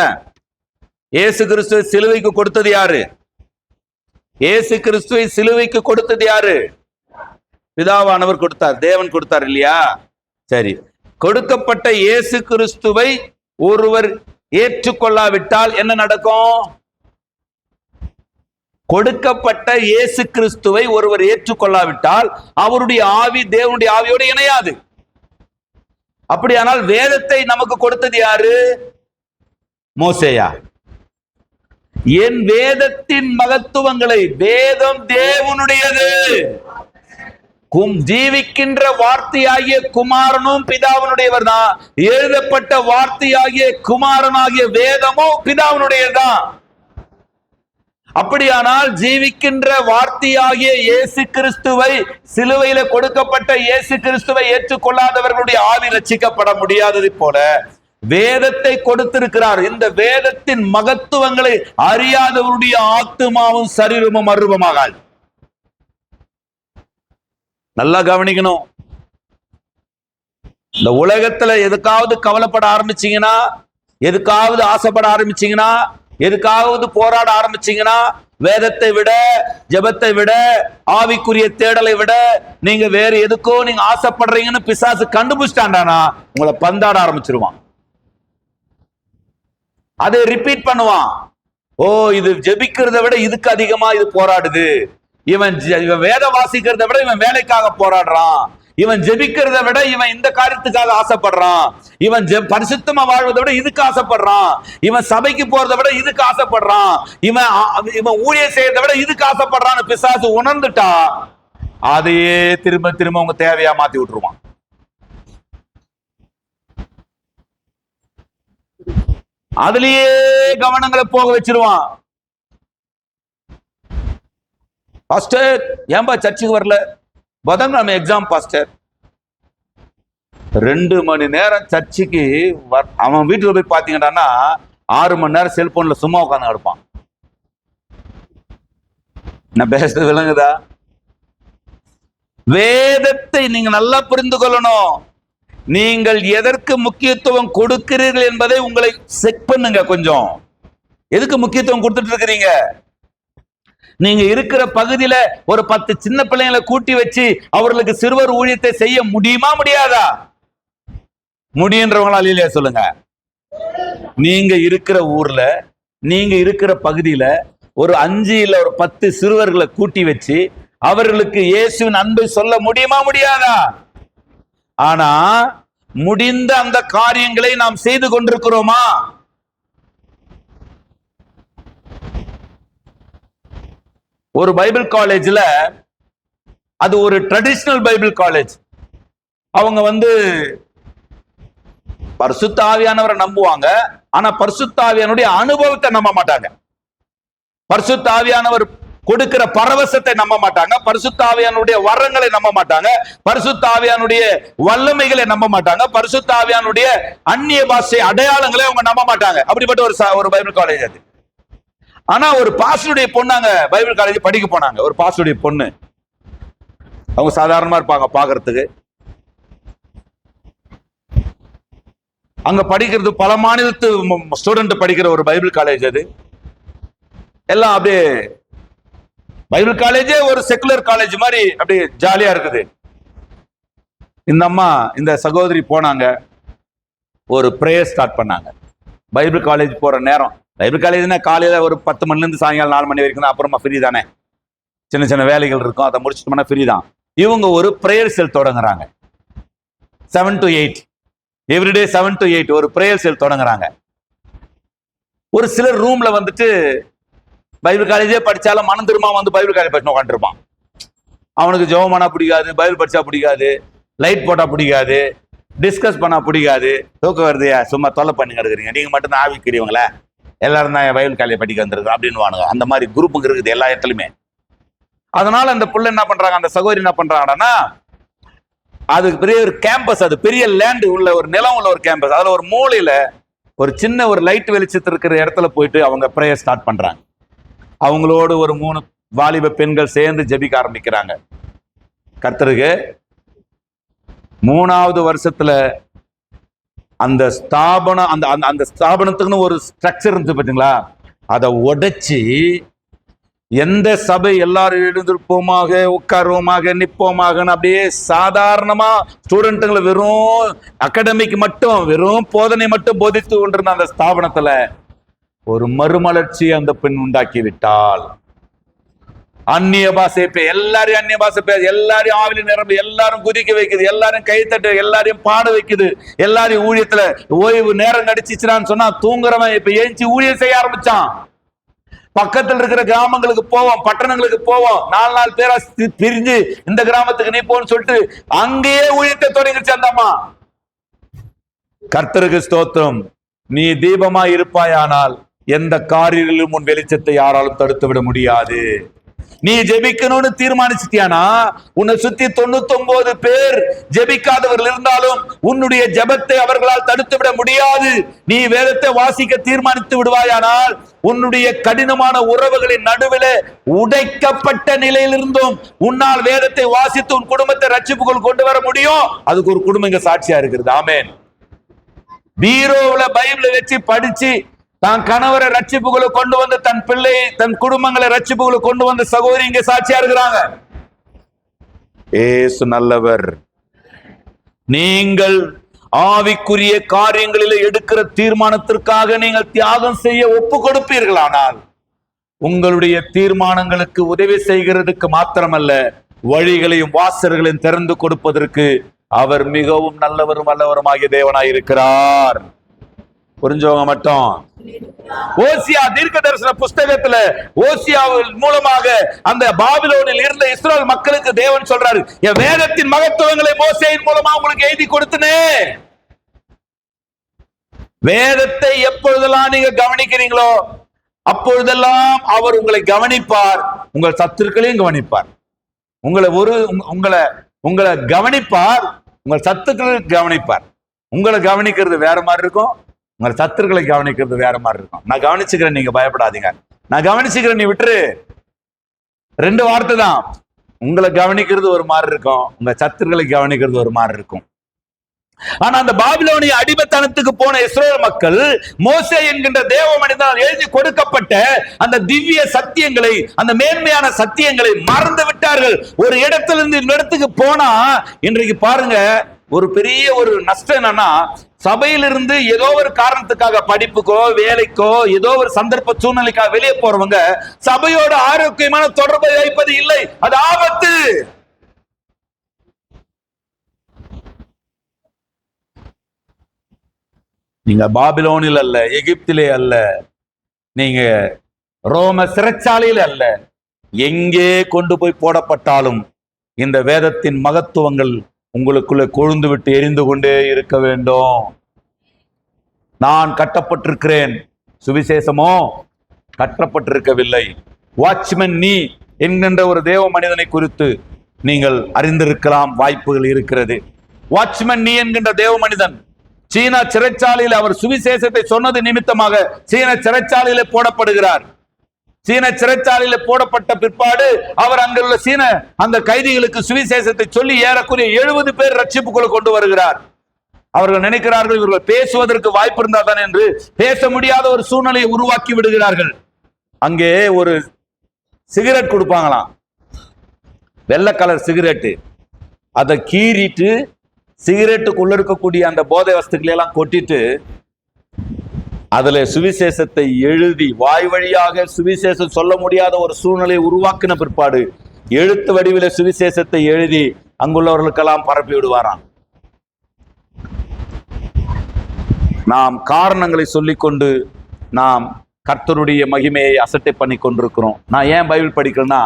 இயேசு கிறிஸ்துவை சிலுவைக்கு கொடுத்தது யாரு? இயேசு கிறிஸ்துவை சிலுவைக்கு கொடுத்தது யாரு? பிதாவானவர் கொடுத்தார், தேவன் கொடுத்தார் இல்லையா? சரி, கொடுக்கப்பட்ட இயேசு கிறிஸ்துவை ஒருவர் ஏற்றுக்கொள்ளாவிட்டால் என்ன நடக்கும்? கொடுக்கப்பட்ட இயேசு கிறிஸ்துவை ஒருவர் ஏற்றுக்கொள்ளாவிட்டால் அவருடைய ஆவி தேவனுடைய ஆவியோடு இணையாது. அப்படியானால் வேதத்தை நமக்கு கொடுத்தது யாரு? மோசேயா? என் வேதத்தின் மகத்துவங்களை, வேதம் தேவனுடையது, ஜீவிக்கின்ற வார்த்தையாகிய குமாரனும் பிதாவினுடையவர் தான், எழுதப்பட்ட வார்த்தையாகிய குமாரனாகிய வேதமும் பிதாவினுடையதுதான். அப்படியானால் ஜீவிக்கின்ற வார்த்தையாகிய இயேசு கிறிஸ்துவை, சிலுவையில கொடுக்கப்பட்ட இயேசு கிறிஸ்துவை ஏற்றுக்கொள்ளாதவர்களுடைய ஆவி ரட்சிக்கப்பட முடியாதது போல வேதத்தை கொடுத்திருக்கிறார். இந்த வேதத்தின் மகத்துவங்களை அறியாதவருடைய ஆத்துமாவும் சரீரமும் அருவமாகாது. நல்லா கவனிக்கணும். இந்த உலகத்துல எதுக்காவது கவலைப்பட ஆரம்பிச்சீங்கன்னா, எதுக்காவது ஆசைப்பட ஆரம்பிச்சீங்கன்னா, எதுக்காவது போராட ஆரம்பிச்சீங்கன்னா, வேதத்தை விட, ஜெபத்தை விட, ஆவிக்குரிய தேடலை விட நீங்க வேற எதுக்கோ நீங்க ஆசைப்படுறீங்கன்னு பிசாசு கண்டுபிடிச்சிட்டாண்டானா உங்களை பந்தாட ஆரம்பிச்சிருவான். அதை ரிப்பீட் பண்ணுவான். ஓ, இது ஜெபிக்கிறத விட இதுக்கு அதிகமா இது போராடுது. இவன் வேத வாசிக்கிறத விட இவன் வேலைக்காக போராடுறான். இவன் ஜெபிக்கிறத விட இவன் இந்த காரியத்துக்காக ஆசைப்படுறான். இவன் பரிசுத்தமா வாழ்வதை விட இதுக்கு ஆசைப்படுறான். இவன் சபைக்கு போறதை விட இதுக்கு ஆசைப்படுறான். இவன் ஊழியம் செய்யறதை விட இதுக்கு ஆசைப்படுறான்னு பிசாசு உணர்ந்துட்டா அதையே திரும்ப திரும்ப உங்க தேவையா மாத்தி விட்டுருவான். அதுலயே கவனங்களை போக வச்சிருவான். பாஸ்டர், ஏன்பா சர்ச்சுக்கு வரல? புதன்கிழமை எக்ஸாம் பாஸ்டர். 2 மணி நேரம் சர்ச்சுக்கு அவன் வீட்டுல போய் பாத்தீங்கன்னா 6 மணி நேரம் செல்போன்ல சும்மா உட்காந்து கிடப்பான். நான் பேசுறது விளங்குதா? வேதத்தை நீங்க நல்லா புரிந்து கொள்ளணும். நீங்கள் எதற்கு முக்கியத்துவம் கொடுக்கிறீர்கள் என்பதை உங்களை செக் பண்ணுங்க. கொஞ்சம் எதுக்கு முக்கியத்துவம் கொடுத்துட்டு இருக்கிறீங்க? நீங்க இருக்கிற பகுதியில ஒரு 10 சின்ன பிள்ளைங்களை கூட்டி வச்சு அவர்களுக்கு சிறுவர் ஊழியத்தை செய்ய முடியுமா, முடியாதா? முடியுன்றவங்களா இல்லையா சொல்லுங்க. நீங்க இருக்கிற ஊர்ல, நீங்க இருக்கிற பகுதியில ஒரு 5 இல்ல ஒரு 10 சிறுவர்களை கூட்டி வச்சு அவர்களுக்கு இயேசுவின் அன்பை சொல்ல முடியுமா, முடியாதா? ஆனா முடிந்த அந்த காரியங்களை நாம் செய்து கொண்டிருக்கிறோமா? ஒரு பைபிள் காலேஜ்ல, அது ஒரு ட்ரெடிஷனல் பைபிள் காலேஜ், அவங்க பரிசுத்த ஆவியானவரை நம்புவாங்க. ஆனா பரிசுத்த ஆவியானுடைய அனுபவத்தை நம்ப மாட்டாங்க. பரிசுத்த ஆவியானவர் கொடுக்கிற பரவசத்தை நம்ப மாட்டாங்க. பரிசுத்த ஆவியானுடைய வரங்களை நம்ப மாட்டாங்க. பரிசுத்த ஆவியானுடைய வல்லமைகளை நம்ப மாட்டாங்க. பரிசுத்த ஆவியானுடைய அந்நிய பாஷை அடையாளங்களை அவங்க நம்ப மாட்டாங்க. அப்படிப்பட்ட ஒரு பைபிள் காலேஜ் அது. ஆனா ஒரு பாஸ்டருடைய பொண்ணாங்க பைபிள் காலேஜ் படிக்க போனாங்க. ஒரு பாஸ்டருடைய பொண்ணு, அவங்க சாதாரணமா இருப்பாங்க பாக்குறதுக்கு. அங்க படிக்கிறது பல மாநிலத்து ஸ்டூடெண்ட் படிக்கிற ஒரு பைபிள் காலேஜ் அது. எல்லாம் அப்படியே பைபிள் காலேஜே ஒரு செக்குலர் காலேஜ் மாதிரி அப்படியே ஜாலியா இருக்குது. இந்த அம்மா, இந்த சகோதரி போனாங்க, ஒரு பிரேயர் ஸ்டார்ட் பண்ணாங்க. பைபிள் காலேஜ் போற நேரம், பைபிள் காலேஜ்னா காலையில ஒரு 10 மணில இருந்து சாயங்காலம் 4 மணி வரைக்கும் தான். அப்புறமா ஃப்ரீ தானே, சின்ன சின்ன வேலைகள் இருக்கும், அதை முடிச்சுட்டோம்னா ஃப்ரீ தான். இவங்க ஒரு பிரேயர் செல் தொடங்குறாங்க. 7 to 8 எவ்ரிடே 7 to 8 ஒரு பிரேயர் செல் தொடங்குறாங்க. ஒரு சிலர் ரூம்ல பைபிள் காலேஜே படிச்சாலும் மனம் திரும்ப பைபிள் காலேஜ் படிச்சு உட்காந்துருப்பான். அவனுக்கு ஜெபம் பண்ணா பிடிக்காது, பைபிள் படிச்சா பிடிக்காது, லைட் போட்டா பிடிக்காது, டிஸ்கஸ் பண்ணா பிடிக்காது. தூக்கம் வருதுயா, சும்மா தொல்லை பண்ணி கிடக்குறீங்க, நீங்க மட்டும் தான் ஆவிக்கிறீங்களே, எல்லாரும் தான் பைபிள் காலேஜ் படிக்க வந்திருக்கு அப்படின்னு வானுங்க. அந்த மாதிரி குரூப்புங்க இருக்குது எல்லா இடத்துலையுமே. அதனால அந்த புள்ள என்ன பண்றாங்க, அந்த சகோதரி என்ன பண்றாங்கன்னா, அதுக்கு பெரிய ஒரு கேம்பஸ், அது பெரிய லேண்ட் உள்ள ஒரு நிலம் உள்ள ஒரு கேம்பஸ், அதுல ஒரு மூலையில ஒரு சின்ன ஒரு லைட் வெளிச்சத்து இருக்கிற இடத்துல போயிட்டு அவங்க பிரேயர் ஸ்டார்ட் பண்றாங்க. அவங்களோடு ஒரு 3 வாலிப பெண்கள் சேர்ந்து ஜெபிக்க ஆரம்பிக்கிறாங்க. கர்த்தருக்கு 3வது வருஷத்துல அந்த ஸ்தாபனம், அந்த ஸ்தாபனத்துக்குன்னு ஒரு ஸ்ட்ரக்சர் இருந்துச்சு பாத்தீங்களா, அதை உடைச்சி எந்த சபை எல்லாரும் எழுந்திருப்போமாக, உட்காருவோமாக, நிற்போமாக அப்படியே சாதாரணமா ஸ்டூடெண்ட்டுங்களை வெறும் அகாடமிக் மட்டும், வெறும் போதனை மட்டும் போதித்து கொண்டிருந்த அந்த ஸ்தாபனத்துல ஒரு மறுமலர்ச்சி அந்த பெண் உண்டாக்கி விட்டாள். அந்நிய பாஷை எல்லாரையும் அந்நிய பாஷை பேச, எல்லாரையும் ஆவில நிரம்பி, எல்லாரும் குதிக்க வைக்குது, எல்லாரும் கைத்தட்டு, எல்லாரையும் பாட வைக்குது, எல்லாரையும் ஊழியத்துல ஓய்வு நேரம் நடிச்சிச்சுன்னு சொன்னா தூங்குறவன் இப்ப ஏஞ்சி ஊழியம் செய்ய ஆரம்பிச்சான். பக்கத்தில் இருக்கிற கிராமங்களுக்கு போவோம், பட்டணங்களுக்கு போவோம், 4 பேரா பிரிஞ்சு இந்த கிராமத்துக்கு நீ போன்னு சொல்லிட்டு அங்கேயே ஊழியத்தை தொடங்கிச்சு அந்த அம்மா. கர்த்தருக்கு ஸ்தோத்திரம். நீ தீபமா இருப்பாயானால் எந்த காரியங்களிலும் உன் வெளிச்சத்தை யாராலும் தடுத்து விட முடியாது. நீ ஜெபிக்கணும்னு தீர்மானிச்சிட்டியானா உன்னை சுத்தி 99 பேர் ஜெபிக்காதவர்கள் இருந்தாலும் உன்னுடைய ஜெபத்தை அவர்களால் தடுத்து விட முடியாது. நீ வேதத்தை வாசிக்க தீர்மானித்து விடுவாயானால் உன்னுடைய கடினமான உறவுகளின் நடுவில் உடைக்கப்பட்ட நிலையிலிருந்தும் உன்னால் வேதத்தை வாசித்து உன் குடும்பத்தை ரட்சிப்புக்குள் கொண்டு வர முடியும். அதுக்கு ஒரு குடும்பம் இங்க சாட்சியா இருக்கிறது. ஆமென். பீரோவுல பைபிளை வச்சு படிச்சு தான் கணவரை ரட்சிப்புகளை கொண்டு வந்து, தன் பிள்ளை தன் குடும்பங்களை ரட்சிப்புகளை கொண்டு வந்த சகோதரி இங்க சாட்சியா இருக்கிறாங்க. ஏசு நல்லவர். நீங்கள் ஆவிக்குரிய காரியங்களில் எடுக்கிற தீர்மானத்திற்காக நீங்கள் தியாகம் செய்ய ஒப்பு கொடுப்பீர்களானால் உங்களுடைய தீர்மானங்களுக்கு உதவி செய்கிறதுக்கு மாத்திரமல்ல, வழிகளையும் வாசல்களையும் திறந்து கொடுப்பதற்கு அவர் மிகவும் நல்லவரும் வல்லவருமாகிய தேவனாய் இருக்கிறார். புரிஞ்சவங்க மட்டும். ஓசியா தீர்க்க தரிசன புஸ்தகத்துல ஓசியாவின் மூலமாக அந்த பாபிலோனில் இருந்த இஸ்ரவேல் மக்களுக்கு தேவன் சொல்றாரு, என் வேதத்தின் மகத்துவங்களை மோசேயின் மூலமா உங்களுக்கு எழுதி கொடுத்தனே. வேதத்தை எப்பொழுதெல்லாம் நீங்க கவனிக்கிறீங்களோ அப்பொழுதெல்லாம் அவர் உங்களை கவனிப்பார், உங்கள் சத்துருக்களையும் கவனிப்பார். உங்களை கவனிப்பார், உங்கள் சத்துக்களை கவனிப்பார். உங்களை கவனிக்கிறது வேற மாதிரி இருக்கும், உங்கள் சத்துருக்களை கவனிக்கிறது வேற மாதிரி இருக்கும். நான் கவனிச்சுக்கிறேன், நீங்க பயப்படாதீங்க, நான் கவனிச்சுக்கிறேன், நீ விட்டுரு. 2 வார்த்தை தான். உங்களை கவனிக்கிறது ஒரு மாதிரி இருக்கும், உங்க சத்துருக்களை கவனிக்கிறது ஒரு மாதிரி இருக்கும். ஆனா அந்த பாபிலோனிய அடிமைத்தனத்துக்கு போன இஸ்ரவேல் மக்கள் மோசே என்கின்ற தேவ மனிதனால் எழுதி கொடுக்கப்பட்ட அந்த திவ்ய சத்தியங்களை, அந்த மேன்மையான சத்தியங்களை மறந்து விட்டார்கள். ஒரு இடத்திலிருந்து இந்த இடத்துக்கு போனா இன்றைக்கு பாருங்க, ஒரு பெரிய ஒரு நஷ்டம் என்னன்னா, சபையிலிருந்து ஏதோ ஒரு காரணத்துக்காக படிப்புக்கோ வேலைக்கோ ஏதோ ஒரு சந்தர்ப்ப சூழ்நிலைக்காக வெளியே போறவங்க சபையோட ஆரோக்கியமான தொடர்பை வைப்பது இல்லை. அது ஆபத்து. நீங்க பாபிலோனில் அல்ல, எகிப்திலே அல்ல, நீங்க ரோம சிறைச்சாலையில் அல்ல, எங்கே கொண்டு போய் போடப்பட்டாலும் இந்த வேதத்தின் மகத்துவங்கள் உங்களுக்குள்ள கொழுந்து விட்டு எரிந்து கொண்டே இருக்க வேண்டும். நான் கட்டப்பட்டிருக்கிறேன், சுவிசேஷமோ கட்டப்பட்டிருக்கவில்லை. வாட்ச்மேன் நீ என்கின்ற ஒரு தேவ மனிதனை குறித்து நீங்கள் அறிந்திருக்கலாம், வாய்ப்புகள் இருக்கிறது. வாட்ச்மேன் நீ என்கின்ற தேவ மனிதன் சீனா சிறைச்சாலையில் அவர் சுவிசேஷத்தை சொன்னது நிமித்தமாக சீன சிறைச்சாலையில போடப்படுகிறார். சீன சிறைச்சாலையில போடப்பட்ட பிற்பாடு அவர் அங்குள்ள சீன அந்த கைதிகளுக்கு சுவிசேஷத்தை சொல்லி ஏறக்குறைய 70 பேர் ரட்சிப்புக்குள்ள கொண்டு வருகிறார். அவர்கள் நினைக்கிறார்கள் இவர்கள் பேசுவதற்கு வாய்ப்பு இருந்தால்தான் என்று பேச முடியாத ஒரு சூழ்நிலையை உருவாக்கி விடுகிறார்கள். அங்கே ஒரு சிகரெட் கொடுப்பாங்களாம், வெள்ளை கலர் சிகரெட்டு. அதை கீறிட்டு சிகரெட்டுக்குள்ள இருக்கக்கூடிய அந்த போதை வஸ்துக்களை எல்லாம் கொட்டிட்டு அதுல சுவிசேஷத்தை எழுதி வாய் வழியாக சுவிசேஷம் சொல்ல முடியாத ஒரு சூழ்நிலையை உருவாக்கின பிற்பாடு எழுத்து வடிவில சுவிசேஷத்தை எழுதி அங்குள்ளவர்களுக்கெல்லாம் பரப்பி விடுவாராம். நாம் காரணங்களை சொல்லிக்கொண்டு நாம் கர்த்தருடைய மகிமையை அசட்டை பண்ணி கொண்டிருக்கிறோம். நான் ஏன் பைபிள் படிக்கிறேன்னா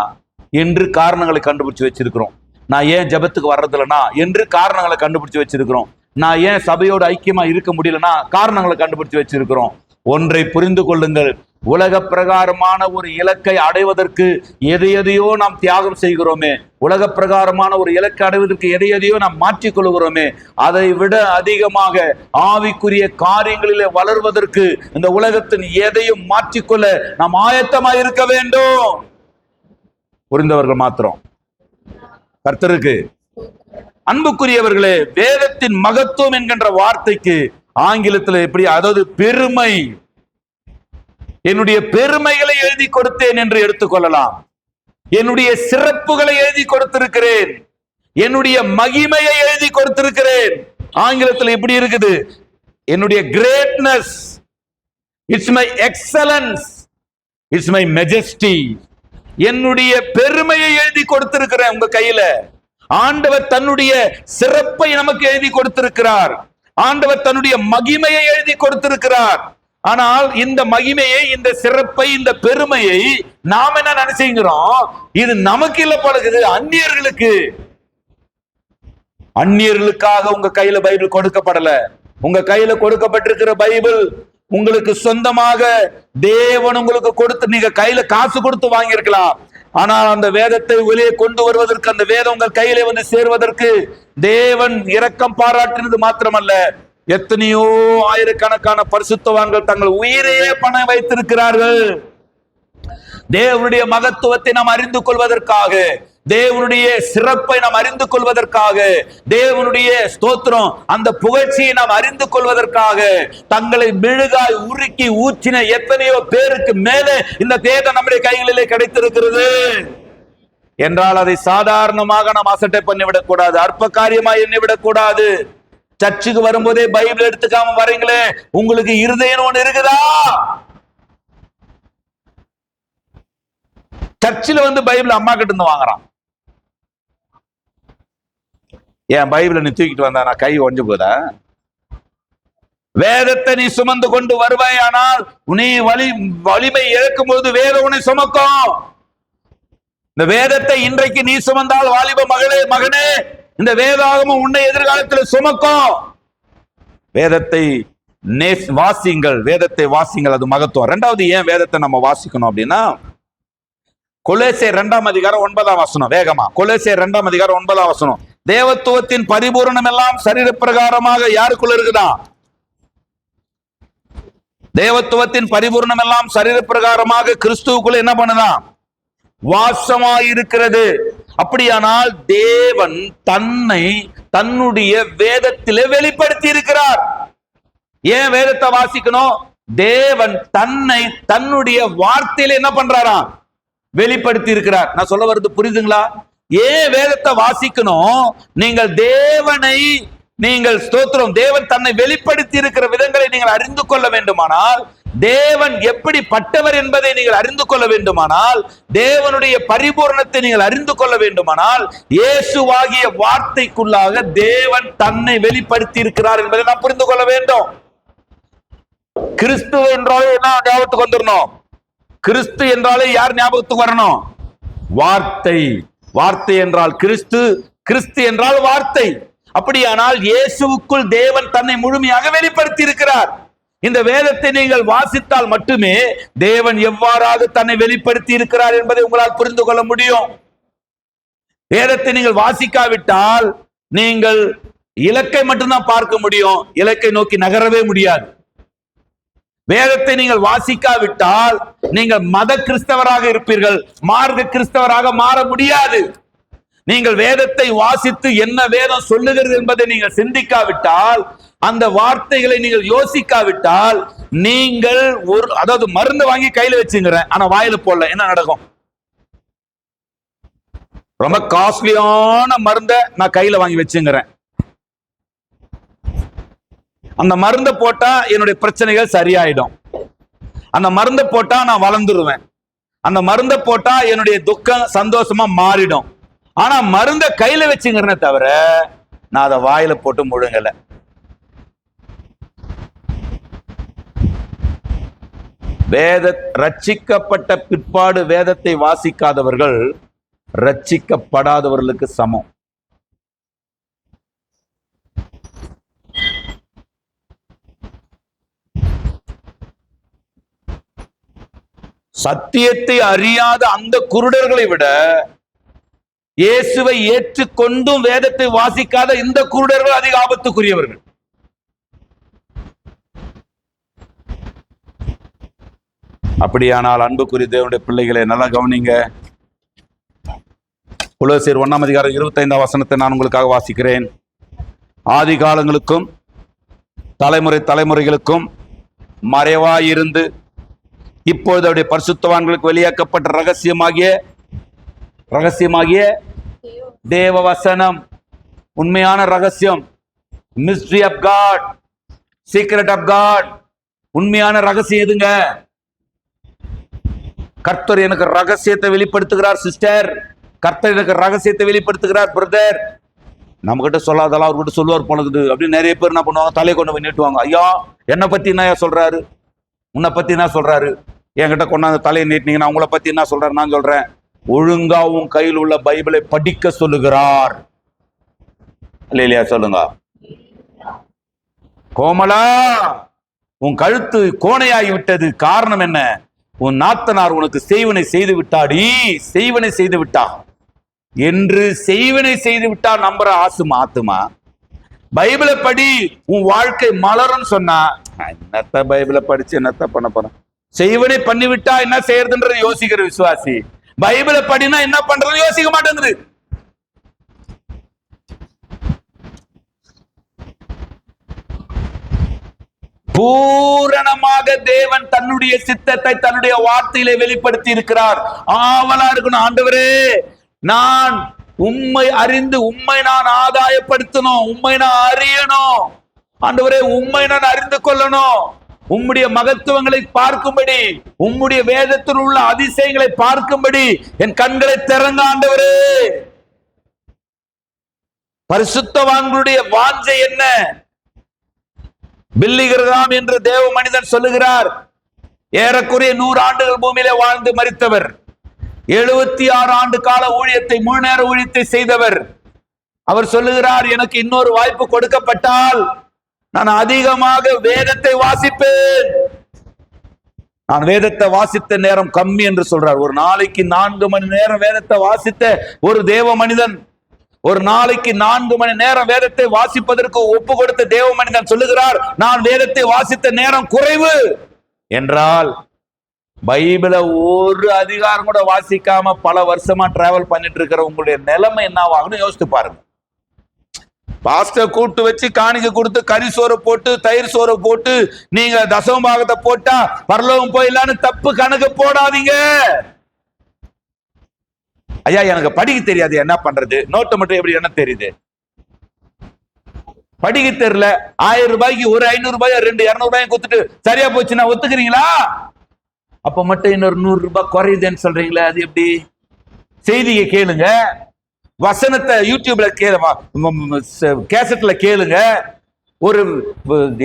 என்று காரணங்களை கண்டுபிடிச்சு வச்சிருக்கிறோம். நான் ஏன் ஜெபத்துக்கு வர்றதில்லைனா என்று காரணங்களை கண்டுபிடிச்சு வச்சிருக்கிறோம். நான் ஏன் சபையோடு ஐக்கியமா இருக்க முடியலன்னா காரணங்களை கண்டுபிடிச்சு வச்சிருக்கிறோம். ஒன்றை புரிந்து கொள்ளுங்கள், உலக பிரகாரமான ஒரு இலக்கை அடைவதற்கு எதையோ நாம் தியாகம் செய்கிறோமே, உலக பிரகாரமான ஒரு இலக்கை அடைவதற்கு எதையோ நாம் மாற்றிக்கொள்கிறோமே, அதை விட அதிகமாக ஆவிக்குரிய காரியங்களிலே வளர்வதற்கு இந்த உலகத்தின் எதையும் மாற்றிக்கொள்ள நாம் ஆயத்தமாக இருக்க வேண்டும். புரிந்தவர்கள் மாத்திரம். கர்த்தருக்கு அன்புக்குரியவர்களே, வேதத்தின் மகத்துவம் என்கின்ற வார்த்தைக்கு ஆங்கிலத்தில் எப்படி, அதாவது பெருமை, என்னுடைய பெருமைகளை எழுதி கொடுத்தேன் என்று எடுத்துக்கொள்ளலாம். என்னுடைய சிறப்புகளை எழுதி கொடுத்திருக்கிறேன், என்னுடைய மகிமையை எழுதி கொடுத்திருக்கிறேன். ஆங்கிலத்தில் எப்படி இருக்குது, என்னுடைய greatness, it's my excellence, it's my majesty, என்னுடைய பெருமையை எழுதி கொடுத்திருக்கிறேன் உங்க கையில. ஆண்டவர் தன்னுடைய சிறப்பை நமக்கு எழுதி கொடுத்திருக்கிறார். ஆண்டவர் தன்னுடைய மகிமையை எழுதி கொடுத்திருக்கிறார். ஆனால் இந்த மகிமையை, இந்த சிறப்பை, இந்த பெருமையை நாம் என்ன நினைச்சுக்கிறோம்? இது நமக்கு இல்ல பழகுது, அந்நியர்களுக்கு. அந்நியர்களுக்காக உங்க கையில பைபிள் கொடுக்கப்படல. உங்க கையில கொடுக்கப்பட்டிருக்கிற பைபிள் உங்களுக்கு சொந்தமாக தேவன் உங்களுக்கு கொடுத்து, நீங்க கையில காசு கொடுத்து வாங்கியிருக்கலாம். ஆனால் அந்த வேதத்தை வெளியே கொண்டு வருவதற்கு, அந்த வேதம் உங்கள் கையிலே வந்து சேருவதற்கு தேவன் இரக்கம் பாராட்டினது மாத்திரமல்ல, எத்தனையோ ஆயிரக்கணக்கான பரிசுத்தவான்கள் தங்கள் உயிரையே பணம் வைத்திருக்கிறார்கள். தேவனுடைய மகத்துவத்தை நாம் அறிந்து கொள்வதற்காக, தேவனுடைய சிறப்பை நாம் அறிந்து கொள்வதற்காக, தேவனுடைய ஸ்தோத்திரம் அந்த புகழ்ச்சியை நாம் அறிந்து கொள்வதற்காக தங்களை மெழுகாய் உருக்கி ஊற்றின எத்தனையோ பேருக்கு மேலே இந்த வேதம் நம்முடைய கைகளிலே கிடைத்திருக்கிறது என்றால் அதை சாதாரணமாக நாம் அசட்டை பண்ணிவிடக் கூடாது, அற்ப காரியமா எண்ணிவிடக் கூடாது. சர்ச்சுக்கு வரும்போதே பைபிள் எடுத்துக்காம வரீங்களே, உங்களுக்கு இருதயம் ஒண்ணு இருக்குதா? சர்ச்சில் வந்து பைபிள் அம்மா கிட்ட இருந்து வாங்குறான். ஏன் பைபிளை நீ தூக்கிட்டு வந்தா நான் கை ஒஞ்சு போதா? வேதத்தை நீ சுமந்து கொண்டு வருவாய், ஆனால் நீ வலிமை இழக்கும் போது வேதம் உன்னை சுமக்கும். இந்த வேதத்தை இன்றைக்கு நீ சுமந்தால் வாலிப மகளே, மகனே, இந்த வேதாகமம் உன்னை எதிர்காலத்தில் சுமக்கும். வேதத்தை வாசிங்கள், வேதத்தை வாசிங்கள், அது மகத்துவம். இரண்டாவது ஏன் வேதத்தை நம்ம வாசிக்கணும் அப்படின்னா, கொலோசியர் 2ஆம் அதிகாரம் 9ஆம் வசனம். வேகமா கொலோசியர் 2ஆம் அதிகாரம் 9ஆம் வசனம். தேவத்துவத்தின் பரிபூரணம் எல்லாம் சரீர பிரகாரமாக யாருக்குள்ள இருக்குதா? தேவத்துவத்தின் பரிபூரணம் எல்லாம் சரீர பிரகாரமாக கிறிஸ்துவுக்குள்ள என்ன பண்ணுதான்? வாசமாயிருக்கிறது. அப்படியானால் தேவன் தன்னை தன்னுடைய வேதத்திலே வெளிப்படுத்தி இருக்கிறார். ஏன் வேதத்தை வாசிக்கணும்? தேவன் தன்னை தன்னுடைய வார்த்தையில என்ன பண்றாராம்? வெளிப்படுத்தி இருக்கிறார். நான் சொல்ல வருது புரியுதுங்களா? ஏன் வேதத்தை வாசிக்கணும்? நீங்கள் தேவனை, நீங்கள் ஸ்தோத்திரம், தேவன் தன்னை வெளிப்படுத்தி இருக்கிற விதங்களை நீங்கள் அறிந்து கொள்ள வேண்டுமானால், தேவன் எப்படிப்பட்டவர் என்பதை நீங்கள் அறிந்து கொள்ள வேண்டுமானால், தேவனுடைய பரிபூரணத்தை நீங்கள் அறிந்து கொள்ள வேண்டுமானால், இயேசுவாகிய வார்த்தைக்குள்ளாக தேவன் தன்னை வெளிப்படுத்தி இருக்கிறார் என்பதை நாம் புரிந்து கொள்ள வேண்டும். கிறிஸ்து என்றாலே என்ன ஞாபகத்துக்கு வந்துடணும்? கிறிஸ்து என்றாலே யார் ஞாபகத்துக்கு வரணும்? வார்த்தை. வார்த்தை என்றால் கிறிஸ்து, கிறிஸ்து என்றால் வார்த்தை. அப்படியானால் இயேசுவுக்குள் தேவன் தன்னை முழுமையாக வெளிப்படுத்தி இருக்கிறார். இந்த வேதத்தை நீங்கள் வாசித்தால் மட்டுமே தேவன் எவ்வாறாக தன்னை வெளிப்படுத்தி இருக்கிறார் என்பதை உங்களால் புரிந்து கொள்ள முடியும். வேதத்தை நீங்கள் வாசிக்காவிட்டால் நீங்கள் இலக்கை மட்டும்தான் பார்க்க முடியும், இலக்கை நோக்கி நகரவே முடியாது. வேதத்தை நீங்கள் வாசிக்காவிட்டால் நீங்கள் மத கிறிஸ்தவராக இருப்பீர்கள், மார்க்க கிறிஸ்தவராக மாற முடியாது. நீங்கள் வேதத்தை வாசித்து என்ன வேதம் சொல்லுகிறது என்பதை நீங்கள் சிந்திக்காவிட்டால், அந்த வார்த்தைகளை நீங்கள் யோசிக்காவிட்டால், நீங்கள் அதாவது மருந்து வாங்கி கையில வச்சுங்கிறேன், ஆனா வாயில போடல, என்ன நடக்கும்? ரொம்ப காஸ்ட்லியான மருந்தை நான் கையில வாங்கி வச்சுங்கிறேன். அந்த மருந்தை போட்டா என்னுடைய பிரச்சனைகள் சரியாயிடும், அந்த மருந்தை போட்டா நான் வளர்ந்துருவேன், அந்த மருந்தை போட்டா என்னுடைய துக்கம் சந்தோஷமா மாறிடும். ஆனா மருந்தை கையில வச்சுங்கிறனே தவிர நான் அதை வாயில போட்டு முழுங்கல. ரட்சிக்கப்பட்ட பிற்பாடு வேதத்தை வாசிக்காதவர்கள் ரட்சிக்கப்படாதவர்களுக்கு சமம். சத்தியத்தை அறியாத அந்த குருடர்களை விட இயேசுவை ஏற்றுக்கொண்டும் வேதத்தை வாசிக்காத இந்த குருடர்கள் அதிக ஆபத்துக்குரியவர்கள். அப்படியானால் அன்புக்குரிய தேவனுடைய பிள்ளைகளை நல்லா கவனிங்க. கொலோசியர் 1ஆம் அதிகாரம் 25ஆம் வசனத்தை நான் உங்களுக்காக வாசிக்கிறேன். ஆதி காலங்களுக்கும் தலைமுறைகளுக்கும் மறைவாயிருந்து இப்பொழுது அவருடைய பரிசுத்தவான்களுக்கு வெளியாக்கப்பட்ட ரகசியமாகிய தேவ வசனம், உண்மையான ரகசியம், mystery of God, secret of God. உண்மையான ரகசியம் எதுங்க? கர்த்தர் எனக்கு ரகசியத்தை வெளிப்படுத்துகிறார் சிஸ்டர், கர்த்தர் எனக்கு ரகசியத்தை வெளிப்படுத்துகிறார் பிரதர். நம்ம கிட்ட சொல்லாதெல்லாம் அவர்கிட்ட சொல்லுவார் போனது அப்படின்னு நிறைய பேர் என்ன பண்ணுவாங்க, தலையை கொண்டு போய் நீட்டுவாங்க. ஐயா என்னை பத்தி என்ன சொல்றாரு, உன்னை பத்தி என்ன சொல்றாரு, என்கிட்ட கொண்டாந்து தலையை நீட்டினீங்கன்னா உங்களை பத்தி என்ன சொல்றாரு. நான் சொல்றேன், ஒழுங்கா உன் கையில் உள்ள பைபிளை படிக்க சொல்லுகிறார். இல்லையா சொல்லுங்க. கோமலா உன் கழுத்து கோணையாகி விட்டது, காரணம் என்ன? உன் நாத்தனார் உனக்கு செய்வனை செய்து விட்டாடி, செய்வனை செய்து விட்டா என்று செய்வனை செய்து விட்டா நம்புற ஆத்துமா. பைபிளை படி, உன் வாழ்க்கை மலரும் சொன்னா என்னத்த பைபிளை படிச்சு என்னத்த பண்ண போறேன்? செய்வனை பண்ணிவிட்டா என்ன செய்யறதுன்றது யோசிக்கிற விசுவாசி, பைபிளை படினா என்ன பண்றது யோசிக்க மாட்டேங்குது. பூரணமாக தேவன் தன்னுடைய சித்தத்தை தன்னுடைய வார்த்தையிலே வெளிப்படுத்தி இருக்கிறார். ஆவலா இருக்கணும், ஆண்டவரே நான் உம்மை அறிந்து உம்மை நான் ஆதாயப்படுத்தணும், உம்மை நான் அறியணும், ஆண்டவரே உம்மை நான் அறிந்து கொள்ளணும், உம்முடைய மகத்துவங்களை பார்க்கும்படி, உம்முடைய வேதத்தில் உள்ள அதிசயங்களை பார்க்கும்படி என் கண்களை திறங்க ஆண்டவரே. பரிசுத்தவான்களுடைய வாஞ்சை என்ன? பில்லிகிரதாம் என்று தேவ மனிதன் சொல்லுகிறார். ஏறக்குறைய 100 ஆண்டுகள் பூமியிலே வாழ்ந்து மரித்தவர், 76 ஆண்டு கால ஊழியத்தை, முழு நேர ஊழியத்தை செய்தவர். அவர் சொல்லுகிறார், எனக்கு இன்னொரு வாய்ப்பு கொடுக்கப்பட்டால் நான் அதிகமாக வேதத்தை வாசிப்பேன். நான் வேதத்தை வாசித்த நேரம் கம்மி என்று சொல்றார். ஒரு நாளைக்கு 4 மணி நேரம் வேதத்தை வாசித்த ஒரு தேவ மனிதன், ஒரு நாளைக்கு 4 மணி நேரம் வேதத்தை வாசிப்பதற்கு ஒப்பு கொடுத்த தேவ மனிதன் சொல்லுகிறார், நான் வேதத்தை வாசித்த நேரம் குறைவு என்றால், பைபிளை ஒரு அதிகாரம் கூட வாசிக்காம பல வருஷமா டிராவல் பண்ணிட்டு இருக்கிற உங்களுடைய நிலைமை என்னவாகுன்னு யோசித்து பாருங்க. பாஸ்டர் கூட்டு வச்சு காணிக்கை கொடுத்து கறி சோறு போட்டு தயிர் சோறு போட்டு நீங்க தசம பாகத்தை போட்டா பரலோகம் போயிடலான்னு தப்பு கணக்கு போடாதீங்க. ஐயா எனக்கு படிக்க தெரியாது, என்ன பண்றது? நோட்டை மட்டும் எப்படி என்ன தெரியுது? படிக்க தெரியல, 1000 ரூபாய்க்கு ஒரு 500 ரூபாய் 200 200 கொடுத்துட்டு சரியா போச்சுன்னா ஒத்துக்கிறீங்களா? அப்ப மட்டும் இன்னொரு 100 ரூபாய் குறையுதுன்னு சொல்றீங்களா? அது எப்படி? செய்தியை கேளுங்க, வசனத்தை யூடியூப்ல கேசட்ல கேளுங்க. ஒரு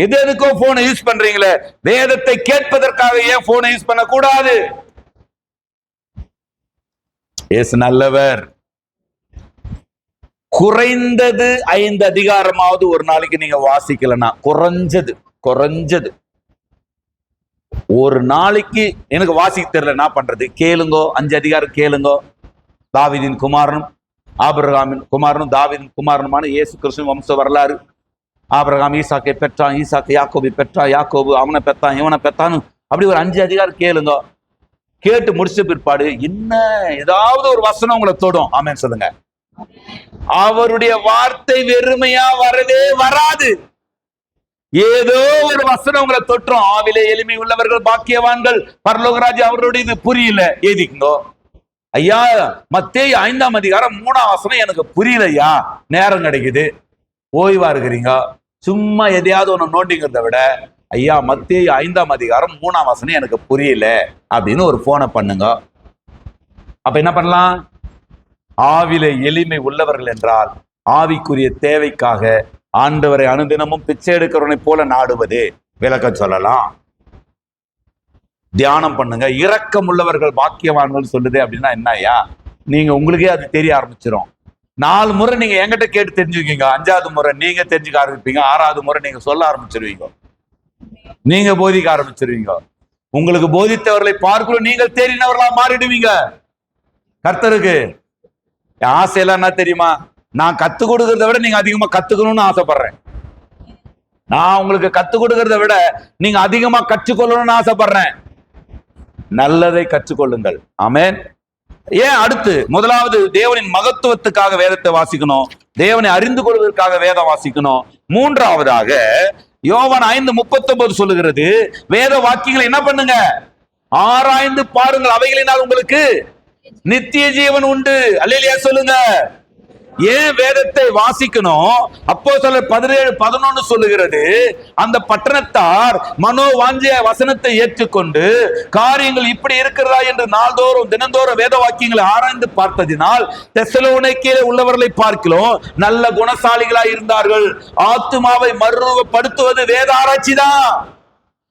எதுக்கோ போனை யூஸ் பண்றீங்களே, வேதத்தை கேட்பதற்காக ஏன் போனை யூஸ் பண்ண கூடாது? இயேசு நல்லவர். குறைந்தது 5 அதிகாரமாவது ஒரு நாளைக்கு நீங்க வாசிக்கலன்னா, குறைஞ்சது ஒரு நாளைக்கு. எனக்கு வாசிக்க தெரியல, என்ன பண்றது? கேளுங்கோ, 5 அதிகாரம் கேளுங்கோ. தாவீதின் குமாரனும் ஆபிரகாமின் குமாரனும் தாவீதின் குமாரனுமான இயேசு கிறிஸ்துவின் வம்ச வரலாறு. ஆபிரகாம் ஈசாக்கை பெற்றான், ஈசாக்கு யாக்கோபை பெற்றான், யாக்கோபு அவனை பெற்றான், இவனை பெற்றான்னு அப்படி ஒரு 5 அதிகாரம் கேளுங்க. கேட்டு முடிச்ச பிற்பாடு என்ன ஏதாவது ஒரு வசனம் உங்களை தொடும். ஆமென் சொல்லுங்க. அவருடைய வார்த்தை வெறுமையா வரவே வராது. ஏதோ ஒரு வசனம் உங்களை தொற்றும். ஆவிலே எளிமை உள்ளவர்கள் பாக்கியவான்கள், பரலோகராஜ் அவருடைய இது புரியல, எழுதிக்குங்கோ. ஐயா மத்தேயு 5ஆம் அதிகாரம் 3ஆம் வசனம் எனக்கு புரியலையா, நேரம் கிடைக்குது, ஓய்வா இருக்கிறீங்க, சும்மா எதையாவது ஒண்ணு நோண்டிங்கிறத விட, ஐயா மத்தேயு 5ஆம் அதிகாரம் 3ஆம் வசனம் எனக்கு புரியல அப்படின்னு ஒரு போனை பண்ணுங்க. அப்ப என்ன பண்ணலாம்? ஆவிலே எளிமை உள்ளவர்கள் என்றால் ஆவிக்குரிய தேவைக்காக ஆண்டவரை அனுதினமும் பிச்சை எடுக்கிறவனை போல நாடுவது விளக்கம் சொல்லலாம். தியானம் பண்ணுங்க. இரக்கம் உள்ளவர்கள் பாக்கியவான்கள் சொல்லுது அப்படின்னா என்ன ஐயா? நீங்க உங்களுக்கே அது தெரிய ஆரம்பிச்சிடும். 4 முறை நீங்க என்கிட்ட கேட்டு தெரிஞ்சுக்கீங்க, 5ஆவது முறை நீங்க தெரிஞ்சுக்க ஆரம்பிப்பீங்க, 6ஆவது முறை நீங்க சொல்ல ஆரம்பிச்சிருவீங்க, நீங்க போதிக்க ஆரம்பிச்சிருவீங்க. உங்களுக்கு போதித்தவர்களை பார்க்கணும், நீங்கள் தெரிந்தவர்களா மாறிடுவீங்க. கர்த்தருக்கு ஆசையெல்லாம் என்ன தெரியுமா? நான் கத்து கொடுக்கறத விட நீங்க அதிகமா கத்துக்கணும்னு ஆசைப்படுறேன். நான் உங்களுக்கு கத்து கொடுக்கறத விட நீங்க அதிகமா கற்றுக்கொள்ளணும்னு ஆசைப்படுறேன். நல்லதை கற்றுக்கொள்ளுங்கள். ஆமென். ஏன்? அடுத்து முதலாவது தேவனின் மகத்துவத்துக்காக வேதத்தை வாசிக்கணும், தேவனை அறிந்து கொள்வதற்காக வேதம் வாசிக்கணும். 3ஆவதாக யோவான் 5:39 சொல்லுகிறது, வேத வாக்கியங்களை என்ன பண்ணுங்க? ஆராய்ந்து பாருங்கள், அவைகளினால் உங்களுக்கு நித்திய ஜீவன் உண்டு. அல்லேலூயா சொல்லுங்க. ஏன் வேதத்தை வாசிக்கணும்? அப்போஸ்தலர் 17:11 சொல்லுகிறது, அந்த பட்டணத்தார் மனோவாஞ்சிய வசனத்தை ஏற்றுக்கொண்டு காரியங்கள் இப்படி இருக்கிறதா என்று நாள்தோறும் தினந்தோறும் வேத வாக்கியங்களை ஆராய்ந்து பார்த்ததினால் தெசலோனிக்கேயிலே உள்ளவர்களை பார்க்கிறோம் நல்ல குணசாலிகளாய் இருந்தார்கள். ஆத்துமாவை மறுரூபப்படுத்துவது வேத ஆராய்ச்சி தான்.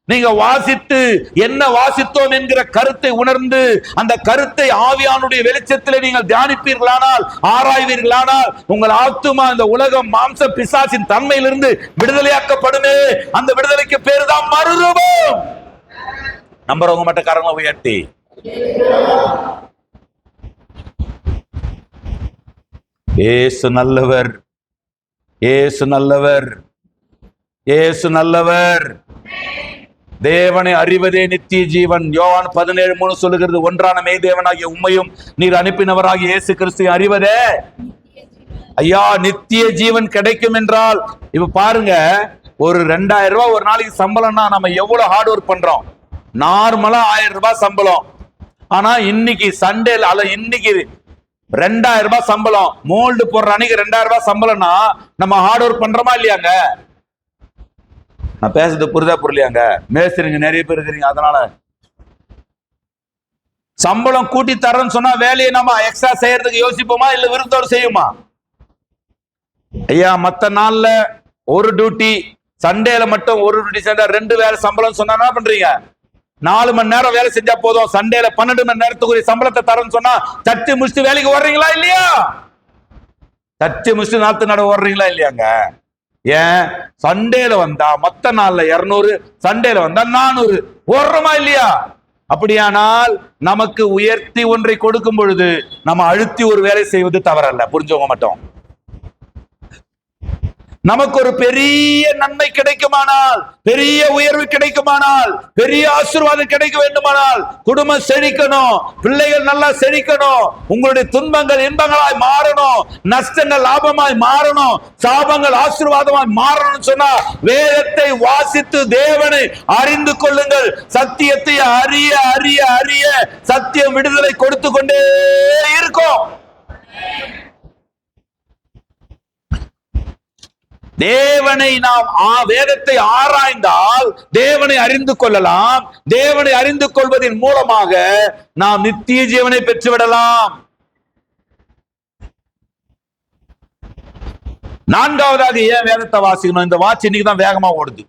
நீங்க வாசித்து என்ன வாசித்தோம் என்கிற கருத்தை உணர்ந்து அந்த கருத்தை ஆவியானுடைய வெளிச்சத்தில் நீங்கள் தியானிப்பீர்களானால், ஆராய்வீர்களானால், உங்கள் ஆத்துமா இந்த உலகம் மாம்ச பிசாசின் தன்மையிலிருந்து விடுதலையாக்கப்படுமே. அந்த விடுதலைக்கு பேரு தான் மறுரூபம். நம்புறவங்க மட்டும் கரங்களை உயர்த்தி இயேசு நல்லவர், இயேசு நல்லவர், இயேசு நல்லவர். தேவனை அறிவதே நித்திய ஜீவன். யோவான் 17:3 சொல்லுகிறது, ஒன்றான மெய் தேவனாகிய உம்மையும் நீர் அனுப்பினவராகிய இயேசு கிறிஸ்து அறிவதே. ஐயா, நித்திய ஜீவன் கிடைக்கும் என்றால் இப்ப பாருங்க, ஒரு 2000 ரூபாய் ஒரு நாளைக்கு சம்பளம்னா நம்ம எவ்வளவு ஹார்ட் ஒர்க் பண்றோம். நார்மலா 1000 ரூபாய் சம்பளம். ஆனா இன்னைக்கு சண்டேல இன்னைக்கு 2000 ரூபாய் சம்பளம், மோல்டு போடுற அன்னைக்கு 2000 ரூபாய் சம்பளம்னா நம்ம ஹார்ட் ஒர்க் பண்றோமா இல்லையாங்க? நான் பேசுறது புரியலையாங்க? மேஸ்திரிங்க நிறைய பேர் இருக்கிறீங்க, அதனால சம்பளம் கூட்டி தரேன்னு சொன்னா வேலையை நம்ம எக்ஸ்ட்ரா செய்யறதுக்கு யோசிப்போமா இல்ல விருந்தோடு செய்யுமா? ஐயா, மத்த நாள்ல ஒரு டியூட்டி, சண்டேல மட்டும் ஒரு டியூட்டி செஞ்சா 2 வேலை சம்பளம் சொன்னா என்ன பண்றீங்க? 4 மணி நேரம் வேலை செஞ்சா போதும், சண்டேல 12 மணி நேரத்துக்குரிய சம்பளத்தை தரேன்னு சொன்னா தட்டி முடிச்சுட்டு வேலைக்கு வர்றீங்களா இல்லையா? தட்டி முடிச்சுட்டு நாத்து நட வர்றீங்களா இல்லையாங்க? ஏன் சண்டேல வந்தா மத்த நாள்ல 200, சண்டேல வந்தா 400 ஓடுறோமா இல்லையா? அப்படியானால் நமக்கு உயர்த்தி ஒன்றை கொடுக்கும் பொழுது நம்ம அழுத்தி ஒரு வேலை செய்வது தவறல்ல. புரிஞ்சவங்க மட்டும். நமக்கு ஒரு பெரிய நன்மை கிடைக்குமானால், பெரிய உயர்வு கிடைக்குமானால், பெரிய ஆசீர்வாதம் கிடைக்க வேண்டுமானால், குடும்பம் செழிக்கணும், பிள்ளைகள் நல்லா செழிக்கணும், உங்களுடைய துன்பங்கள் இன்பங்களாய் மாறணும், நஷ்டங்கள் லாபமாய் மாறணும், சாபங்கள் ஆசீர்வாதமாய் மாறணும் சொன்னா வேதத்தை வாசித்து தேவனை அறிந்து கொள்ளுங்கள். சத்தியத்தை அறிய அறிய அறிய சத்தியம் விடுதலை கொடுத்து கொண்டே இருக்கும். தேவனை நாம் வேதத்தை ஆராய்ந்தால் தேவனை அறிந்து கொள்ளலாம். தேவனை அறிந்து கொள்வதன் மூலமாக நாம் நித்திய ஜீவனை பெற்றுவிடலாம். 4வதாக ஏன் வேதத்தை வாசிக்கணும்? இந்த வாட்ச் இன்னைக்கு தான் வேகமா ஓடுது.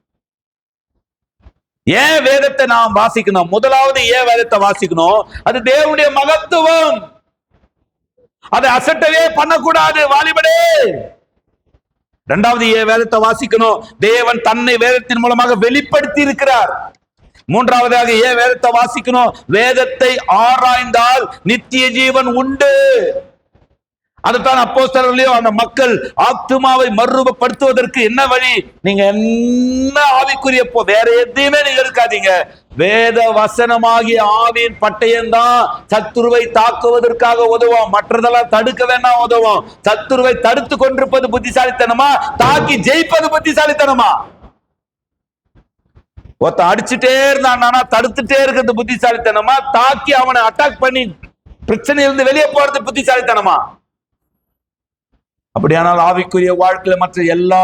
ஏன் வேதத்தை நாம் வாசிக்கணும்? முதலாவது ஏன் வேதத்தை வாசிக்கணும்? அது தேவனுடைய மகத்துவம். அதை அசட்டவே பண்ணக்கூடாது வாலிபனே. 2வது ஏன் வேதத்தை வாசிக்கணும்? தேவன் தன்னை வேதத்தின் மூலமாக வெளிப்படுத்தி இருக்கிறார். 3வதாக ஏன் வேதத்தை வாசிக்கணும்? வேதத்தை ஆராய்ந்தால் நித்திய ஜீவன் உண்டு. அதுதான் அப்போஸ்தலர்களையும் அந்த மக்கள் ஆத்துமாவை மறுரூபப்படுத்துவதற்கு என்ன வழி? நீங்க என்ன ஆவிக்குரிய வேற எதையுமே நீங்க இருக்காதீங்க. வேத வசனமாகிய ஆவியின் பட்டயம்தான் சத்துருவை தாக்குவதற்காக உதவும். மற்றதெல்லாம் தடுக்க வேண்டாம் உதவும். சத்துருவை தடுத்து கொண்டிருப்பது புத்திசாலித்தனமா? தாக்கி ஜெயிப்பது புத்திசாலித்தனமா? ஒருத்த அடிச்சுட்டே இருந்தான், தடுத்துட்டே இருக்கிறது புத்திசாலித்தனமா? தாக்கி அவனை அட்டாக் பண்ணி பிரச்சனையிலிருந்து வெளியே போறது புத்திசாலித்தனமா? அப்படியானால் ஆவிக்குரிய வாழ்க்கையில மற்ற எல்லா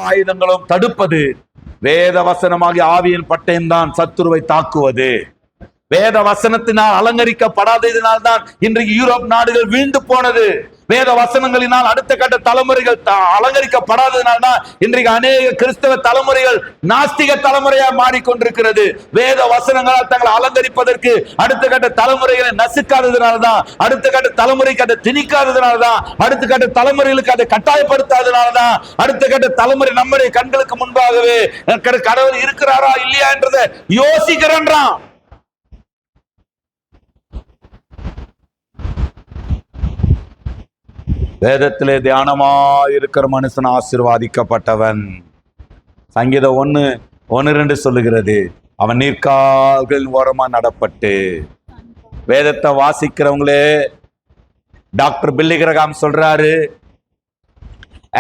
ஆயுதங்களும் தடுப்பது வேத வசனமாகிய ஆவியின் பட்டயம்தான் சத்துருவை தாக்குவது. வேத வசனத்தினால் அலங்கரிக்கப்படாததினால் தான் இன்றைக்கு யூரோப் நாடுகள் வீழ்ந்து போனது. வேத வசனங்களினால் அடுத்த கட்ட தலைமுறைகள் அலங்கரிக்கப்படாததினால் தான் இன்றைக்கு அநேக கிறிஸ்தவ தலைமுறைகள் நாஸ்திக தலைமுறையா மாறிக்கொண்டிருக்கிறது. வேத வசனங்களால் தங்களை அலங்கரிப்பதற்கு அடுத்த கட்ட தலைமுறைகளை நசுக்காததுனால்தான், அடுத்த கட்ட தலைமுறைக்கு அதை திணிக்காததுனால்தான், அடுத்த கட்ட தலைமுறைகளுக்கு அதை கட்டாயப்படுத்தாததுனால்தான் அடுத்த கட்ட தலைமுறை நம்முடைய கண்களுக்கு முன்பாகவே கடவுள் இருக்கிறாரா இல்லையா என்றதை யோசிக்கிறன்றான். வேதத்திலே தியானமா இருக்கிற மனுஷன் ஆசீர்வாதிக்கப்பட்டவன். சங்கீதம் 1:1-2 சொல்லுகிறது, அவன் நீர்க்கால்களின் ஓரமா நடப்பட்டு. வேதத்தை வாசிக்கிறவங்களே, டாக்டர் பில்லி கிரகாம் சொல்றாரு,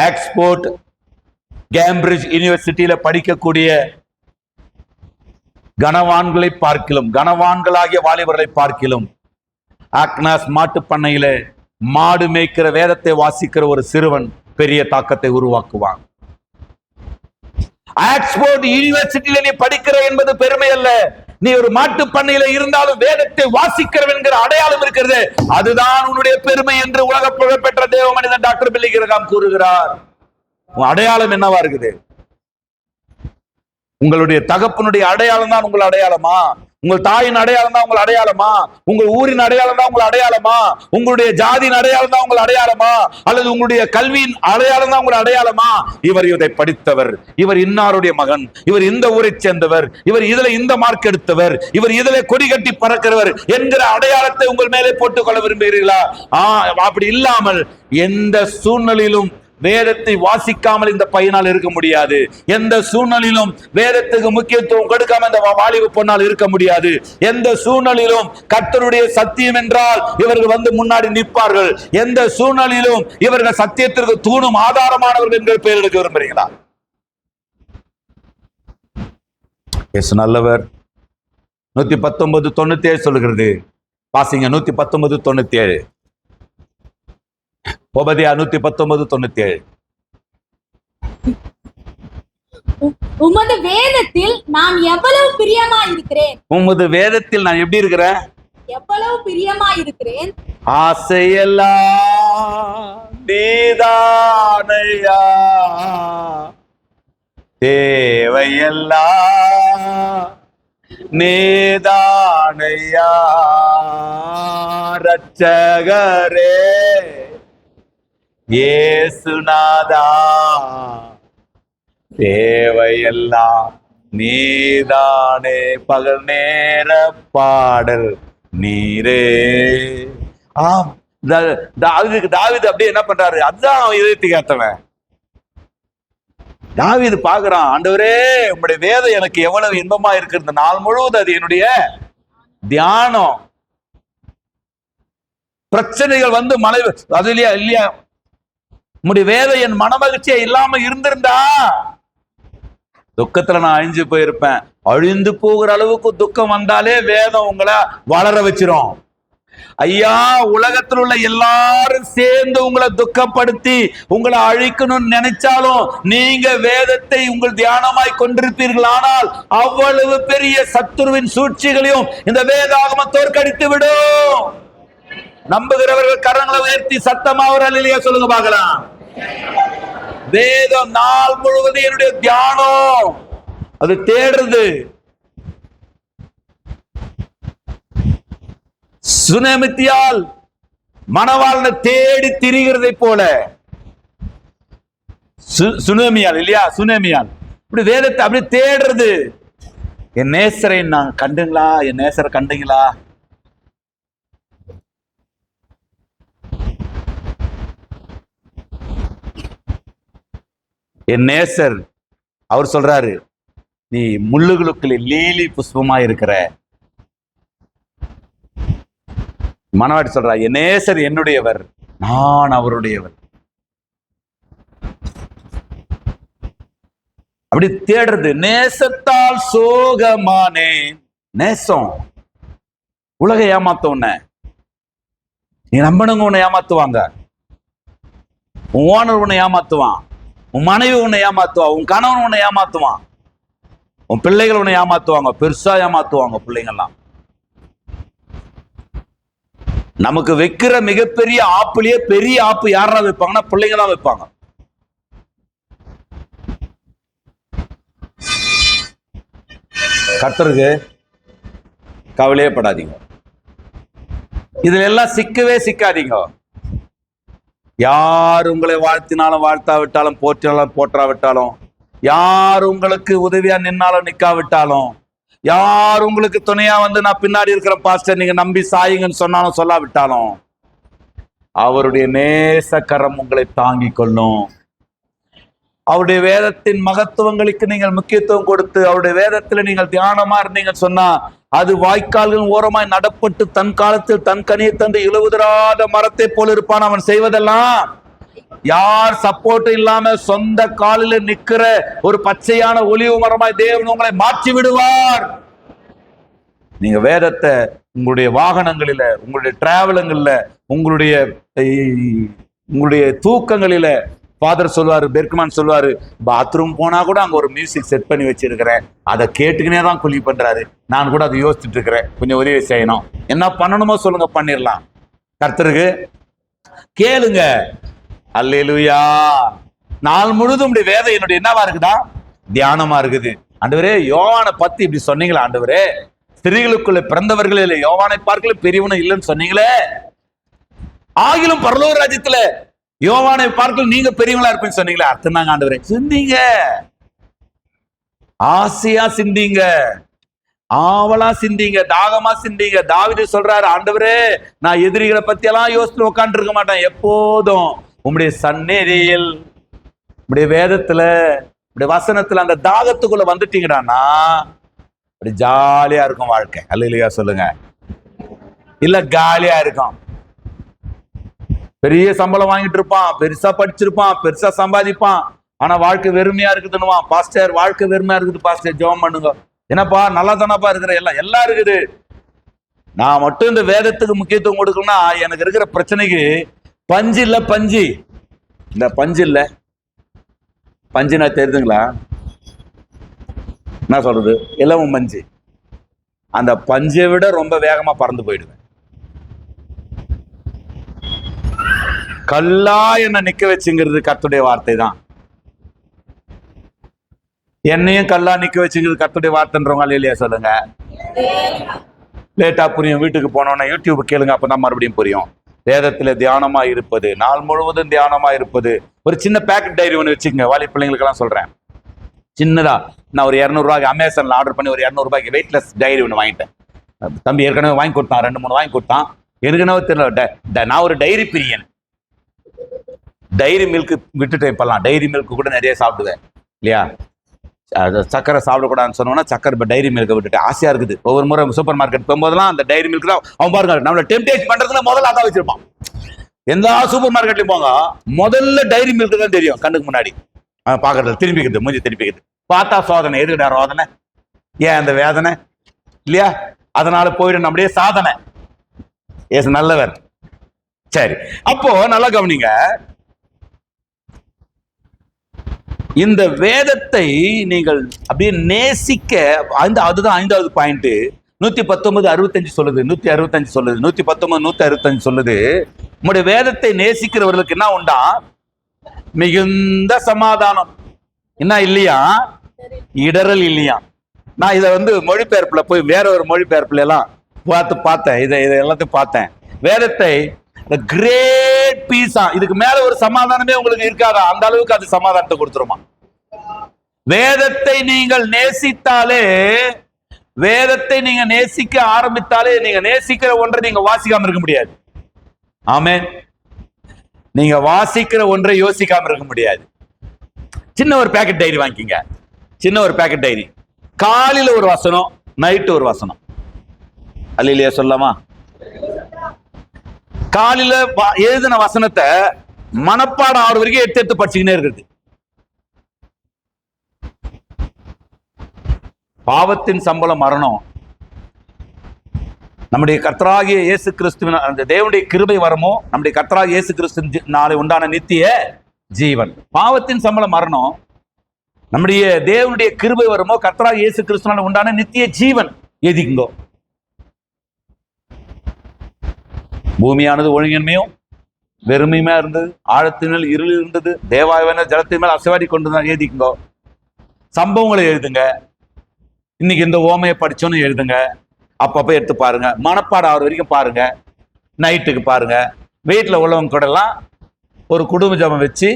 ஆக்ஸ்போர்ட் கேம்பிரிட்ஜ் யூனிவர்சிட்டியில படிக்கக்கூடிய கனவான்களை பார்க்கிலும், கனவான்களாகிய வாலிபர்களை பார்க்கிலும், ஆக்னாஸ் மாட்டு பண்ணையில மாடு மேய்க்கிற வேதத்தை வாசிக்கிற ஒரு சிறுவன் பெரிய தாக்கத்தை உருவாக்குவான். ஆக்ஸ்போர்ட் யூனிவர்சிட்டியில நீ படிக்கிற என்பது பெருமை அல்ல. நீ ஒரு மாட்டு பண்ணையில இருந்தாலும் வேதத்தை வாசிக்கிறவன் என்கிற அடையாளம் இருக்கிறது, அதுதான் உன்னுடைய பெருமை என்று உலக புகழ்பெற்ற தேவ மனிதன் டாக்டர் பில்லி கிரஹாம் கூறுகிறார். உன் அடையாளம் என்னவா இருக்குது? உங்களுடைய தகப்பனுடைய அடையாளம் தான் உங்கள் அடையாளமா? உங்கள் தாயின் அடையாளம் தான் உங்கள் அடையாளமா? உங்கள் ஊரின் அடையாளம் தான் உங்கள் அடையாளமா? உங்களுடைய ஜாதியின் அடையாளம் தான் உங்கள் அடையாளமா? அல்லது உங்களுடைய கல்வியின் அடையாளம் தான் உங்கள் அடையாளமா? இவர் இதை படித்தவர், இவர் இன்னாருடைய மகன், இவர் இந்த ஊரை சேர்ந்தவர், இவர் இதுல இந்த மார்க் எடுத்தவர், இவர் இதுல கொடி கட்டி பறக்கிறவர் என்கிற அடையாளத்தை உங்கள் மேலே போட்டுக் கொள்ள விரும்புகிறீர்களா? அப்படி இல்லாமல் எந்த சூழ்நிலையிலும் வேதத்தை வாசிக்காமல் இந்த பையனால் இருக்க முடியாது. எந்த சூழ்நிலையிலும் வேதத்துக்கு முக்கியத்துவம் கொடுக்காம இந்த வாலிப பொண்ணால் இருக்க முடியாது. எந்த சூழ்நிலையிலும் கர்த்தருடைய சத்தியம் என்றால் இவர்கள் வந்து முன்னாடி நிற்பார்கள். எந்த சூழ்நிலையிலும் இவர்கள் சத்தியத்திற்கு தூணும் ஆதாரமானவர்கள் என்கிற பெயர் எடுக்க விரும்புகிறீங்களா? இயேசு நல்லவர். 119:97 சொல்லுகிறது. வாசிங்க 119:97. உபதியா 119:97. உமது வேதத்தில் நான் எவ்வளவு பிரியமா இருக்கிறேன். உமது வேதத்தில் நான் எப்படி இருக்கிறேன்? எவ்வளவு பிரியமா இருக்கிறேன். ஆசையெல்லாம் நீதானையா, தேவையெல்லாம் நீதானையா, ரட்சகரே இயேசுநாதா, தேவையெல்லாம் நீதானே. பகல் நேர பாடல் நீரே. ஆம், தாவீது அப்படியே என்ன பண்றாரு? அதுதான் அவன் இதயத்துக்கு ஏத்தவன். தாவீது பாக்குறான், ஆண்டவரே உங்களுடைய வேதம் எனக்கு எவ்வளவு இன்பமா இருக்கிறது, நாள் முழுவதும் அது என்னுடைய தியானம். பிரச்சனைகள் வந்து மலை அது இல்லையா இல்லையா, உங்களுடைய வேதம் என் மனமகிழ்ச்சியா இல்லாம இருந்திருந்தா துக்கத்துல நான் அழிஞ்சு போயிருப்பேன். அழிந்து போகிற அளவுக்கு துக்கம் வந்தாலே வேதம் உங்களை வளர வச்சிரும். ஐயா, உலகத்தில் உள்ள எல்லாரும் சேர்ந்து உங்களை துக்கப்படுத்தி உங்களை அழிக்கணும்னு நினைச்சாலும் நீங்க வேதத்தை உங்கள் தியானமாய் கொண்டிருப்பீர்கள். ஆனால் அவ்வளவு பெரிய சத்துருவின் சூழ்ச்சிகளையும் இந்த வேதாகமம் தோற்கடித்து விடும். நம்புகிறவர்கள் கரங்களை உயர்த்தி சத்தமா ஒரு அல்லேலூயா சொல்லுங்க பார்க்கலாம். வேதம் நாள் முழுவதும் என்னுடைய தியானம், அது தேடுறது. சுனேமித்தியால் மணவாளனை தேடி திரிகிறதை போல, சுனேமியால் இல்லையா, சுனேமியால் இப்படி வேதத்தை அப்படி தேடுறது. என் நேசரை நான் கண்டுங்களா, என் நேசரை கண்டுங்களா? என் நேசர் அவர் சொல்றாரு, நீ முள்ளுகளுக்குள்ள லீலி புஷ்பமா இருக்கிற. மனவாட்டி சொல்றா, என் நேசர் என்னுடையவர், நான் அவருடையவர். அப்படி தேடுறது. நேசத்தால் சோகமானேன். நேசம் உலக ஏமாத்த உன்னை, நீ நம்பணுங்க உன்னை ஏமாத்துவாங்க. உன் ஓனர் உன்னை ஏமாத்துவான், உன் மனைவி உன்னை ஏமாத்துவா, உன் கணவன் உன்னை ஏமாத்துவான், உன் பிள்ளைகள் உன்னை ஏமாத்துவாங்க, பெருசா ஏமாத்துவாங்க பிள்ளைங்கள்லாம். நமக்கு வைக்கிற மிகப்பெரிய ஆப்புலயே பெரிய ஆப்பு யாரா வைப்பாங்கன்னா பிள்ளைங்க தான் வைப்பாங்க. கர்த்தருக்கு கவலையே படாதீங்க, இதுல எல்லாம் சிக்கவே சிக்காதீங்க. யார் உங்களை வாழ்த்தினாலும் வாழ்த்தாவிட்டாலும், போற்றினாலும் போற்றாவிட்டாலும், யார் உங்களுக்கு உதவியா நின்னாலும் நிக்காவிட்டாலும், யார் உங்களுக்கு துணையா வந்து நான் பின்னாடி இருக்கிற பாஸ்டர் நீங்க நம்பி சாயுங்கன்னு சொன்னாலும் சொல்லாவிட்டாலும், அவருடைய நேசக்கரம் உங்களை தாங்கிக் கொள்ளும். அவருடைய வேதத்தின் மகத்துவங்களுக்கு நீங்கள் முக்கியத்துவம் கொடுத்து அவருடைய வேதத்துல நீங்கள் தியானமா இருந்தீங்க சொன்னா, அது வாய்க்கால்கள் ஓரமாய் நடப்பட்டு தன் காலத்தில் தன் கனியை தந்து இழுவுதராத மரத்தை போல இருப்பான். அவன் செய்வதெல்லாம் யார் சப்போர்ட் இல்லாம சொந்த காலில் நிக்கிற ஒரு பச்சையான ஒலிவு மரமாய் தேவன் உங்களை மாற்றி விடுவார். நீங்க வேதத்தை உங்களுடைய வாகனங்களில, உங்களுடைய டிராவலுங்கள்ல, உங்களுடைய உங்களுடைய தூக்கங்களில, ஃபாதர் சொல்லுவாரு, பெர்க்மேன் சொல்லுவாரு, பாத்ரூம் போனா கூட அங்க ஒரு மியூசிக் செட் பண்ணி வச்சிருக்கிறேன், அதை கேட்டுக்கினே தான் குழி பண்றாரு. நான் கூட அதை யோசிச்சுட்டு இருக்கிறேன், கொஞ்சம் உதவி செய்யணும். என்ன பண்ணணுமோ சொல்லுங்க, பண்ணிடலாம். கர்த்தருக்கு கேளுங்க. அல்லேலூயா. நாள் முழுதும் வேதம் என்னுடைய என்னவா இருக்குதா? தியானமா இருக்குது. ஆண்டவரே, யோவானை பத்தி இப்படி சொன்னீங்களா ஆண்டவரே? ஸ்திரீகளுக்குள்ள பிறந்தவர்கள் யோவானை பார்க்கல பெரியவனும் இல்லைன்னு சொன்னீங்களே, ஆகிலும் பரலோக ராஜ்யத்துல யோவானை பார்க்கல நீங்க பெரியவங்களா இருப்பீங்கன்னு சொன்னீங்களே, அர்த்தம் தாங்க ஆண்டவரே. சிந்திங்க, ஆசையா சிந்திங்க, ஆவலா சிந்திங்க, தாகமா சிந்திங்க. தாவீது சொல்றாரு, ஆண்டவரே, நான் எதிரிகளை பத்தி எல்லாம் யோசித்து உட்காந்து இருக்க மாட்டேன், எப்போதும் உம்முடைய சந்நிதியில், உம்முடைய வேதத்துல, உம்முடைய வசனத்துல அந்த தாகத்துக்குள்ள வந்துட்டீங்கடானா அப்படி ஜாலியா இருக்கும் வாழ்க்கை. அல்லேலூயா சொல்லுங்க. இல்ல காலியா இருக்கும். பெரிய சம்பளம் வாங்கிட்டு இருப்பான், பெருசா படிச்சிருப்பான், பெருசா சம்பாதிப்பான், ஆனா வாழ்க்கை வெறுமையா இருக்குதுன்னுவான். பாஸ்டர், வாழ்க்கை வெறுமையா இருக்குது பாஸ்டர், ஜெபம் பண்ணுங்க. என்னப்பா, நல்லா தானப்பா இருக்கிற, எல்லாம் இருக்குது. நான் மட்டும் இந்த வேதத்துக்கு முக்கியத்துவம் கொடுக்கணும்னா எனக்கு இருக்கிற பிரச்சனைக்கு பஞ்சு இல்ல, பஞ்சு இந்த பஞ்சு இல்ல, பஞ்சுனா தெரியுதுங்களா? என்ன சொல்றது? இலவம் பஞ்சு. அந்த பஞ்சை விட ரொம்ப வேகமா பறந்து போயிடுவேன். கல்லா என்ன நிக்க வச்சுங்கிறது கர்த்தருடைய வார்த்தை தான். என்னையும் கல்லா நிக்க வச்சுங்கிறது கர்த்தருடைய வார்த்தைன்றவங்க இல்லையா சொல்லுங்க. லேட்டா புரியும். வீட்டுக்கு போனோன்னா யூடியூப் கேளுங்க, அப்பதான் மறுபடியும் புரியும். வேதத்துல தியானமா இருப்பது, நாள் முழுவதும் தியானமா இருப்பது. ஒரு சின்ன பேக்கெட் டைரி ஒன்று வச்சுக்கோங்க. வாலி பிள்ளைங்களுக்கு எல்லாம் சொல்றேன், சின்னதா. நான் ஒரு 200 ரூபாய்க்கு அமேசான்ல ஆர்டர் பண்ணி ஒரு 200 ரூபாய்க்கு வெயிட்லெஸ் டைரி ஒன்று வாங்கிட்டேன். தம்பி ஏற்கனவே வாங்கி கொடுத்தான், 2-3 வாங்கி கொடுத்தான். எனக்கு என்ன தெரியல, நான் ஒரு டைரி பிரியன். டைரி மில்க் விட்டுட்டேன். இப்பெல்லாம் டைரி மில்க் கூட நிறைய சாப்பிடுவேன் இல்லையா. சக்கரை சாப்பிடக்கூடாதுன்னு சொன்னோன்னா சக்கரை இப்போ டைரி மில்கை விட்டுட்டு ஆசையா இருக்குது. ஒவ்வொரு முறை சூப்பர் மார்க்கெட் போகும்போதெல்லாம் அந்த டைரி மில்க் தான் அவன் பாருங்க நம்மளை டெம்டேட் பண்றதுல முதல்ல அதான் வச்சிருப்பான். எந்த சூப்பர் மார்க்கெட்லயும் போங்க, முதல்ல டைரி மில்க் தான் தெரியும் கண்ணுக்கு முன்னாடி. பாக்குறது திரும்பிக்கிறது, மூஞ்சி திரும்பிக்கிறது. பார்த்தா சோதனை, எதுக்கிட்ட ரோதனை, ஏன் அந்த வேதனை இல்லையா? அதனால போயிடும் நம்முடைய சாதனை. ஏசு நல்லவர். சரி, அப்போ நல்லா கவனிங்க. இந்த வேதத்தை நீங்கள் அப்படியே நேசிக்க, அதுதான் 5வது பாயிண்ட். 119:65 சொல்லுது, 165 சொல்லுது, 119 165 சொல்லுது. உங்களுடைய வேதத்தை நேசிக்கிறவர்களுக்கு என்ன உண்டா? மிகுந்த சமாதானம். என்ன இல்லையா? இடரல் இல்லையா? நான் இதை மொழிபெயர்ப்புல போய் வேற ஒரு மொழிபெயர்ப்புல எல்லாம் பார்த்தேன். இதை எல்லாத்தையும் பார்த்தேன். வேதத்தை கிரேட் பீஸா, இதுக்கு மேல ஒரு சமாதானமே உங்களுக்கு இருக்காதா? அந்த அளவுக்கு அது சமாதானத்தை கொடுத்துருமா. வேதத்தை நீங்கள் நேசித்தாலே, வேதத்தை நீங்க நேசிக்க ஆரம்பித்தாலே, நீங்க நேசிக்கிற ஒன்றை நீங்க வாசிக்காம இருக்க முடியாது. ஆமென். நீங்க வாசிக்கிற ஒன்றை யோசிக்காம இருக்க முடியாது. சின்ன ஒரு பேக்கெட் டைரி வாங்கிக்கிங்க. சின்ன ஒரு பேக்கெட் டைரி. காலையில ஒரு வசனம், நைட்டு ஒரு வசனம். அல்லேலூயா சொல்லலாமா? காலையில எழுதின வசனத்தை மனப்பாடம் ஆறு வரைக்கும் எடுத்து படிச்சுக்கினே இருக்குது. பாவத்தின் சம்பளம் மரணம். நம்முடைய கர்த்தராகிய இயேசு கிறிஸ்துவின் அந்த தேவனுடைய கிருபை வரமோ, நம்முடைய கர்த்தராகிய இயேசு கிறிஸ்து நாளை உண்டான நித்திய ஜீவன். பாவத்தின் சம்பளம் மரணம். நம்முடைய தேவனுடைய கிருபை வருமோ, கர்த்தராகிய இயேசு கிறிஸ்துவினால உண்டான நித்திய ஜீவன். எதிங்கோ பூமியானது ஒழுங்கின்மையும் வெறுமையுமா இருந்தது, ஆழத்தின் மேல் இருள் இருந்தது, தேவாயன ஜலத்தின் மேல் அசைவாடி கொண்டுதான். எழுதிக்கோ. சம்பவங்களை எழுதுங்க. இன்னைக்கு இந்த ஓமையை படிச்சோன்னு எழுதுங்க. அப்பப்போ எடுத்து பாருங்க. மனப்பாடம் ஆறு வரைக்கும் பாருங்க. நைட்டுக்கு பாருங்க. வீட்டில் உள்ளவங்க கூட எல்லாம் ஒரு குடும்ப ஜபம் வச்சு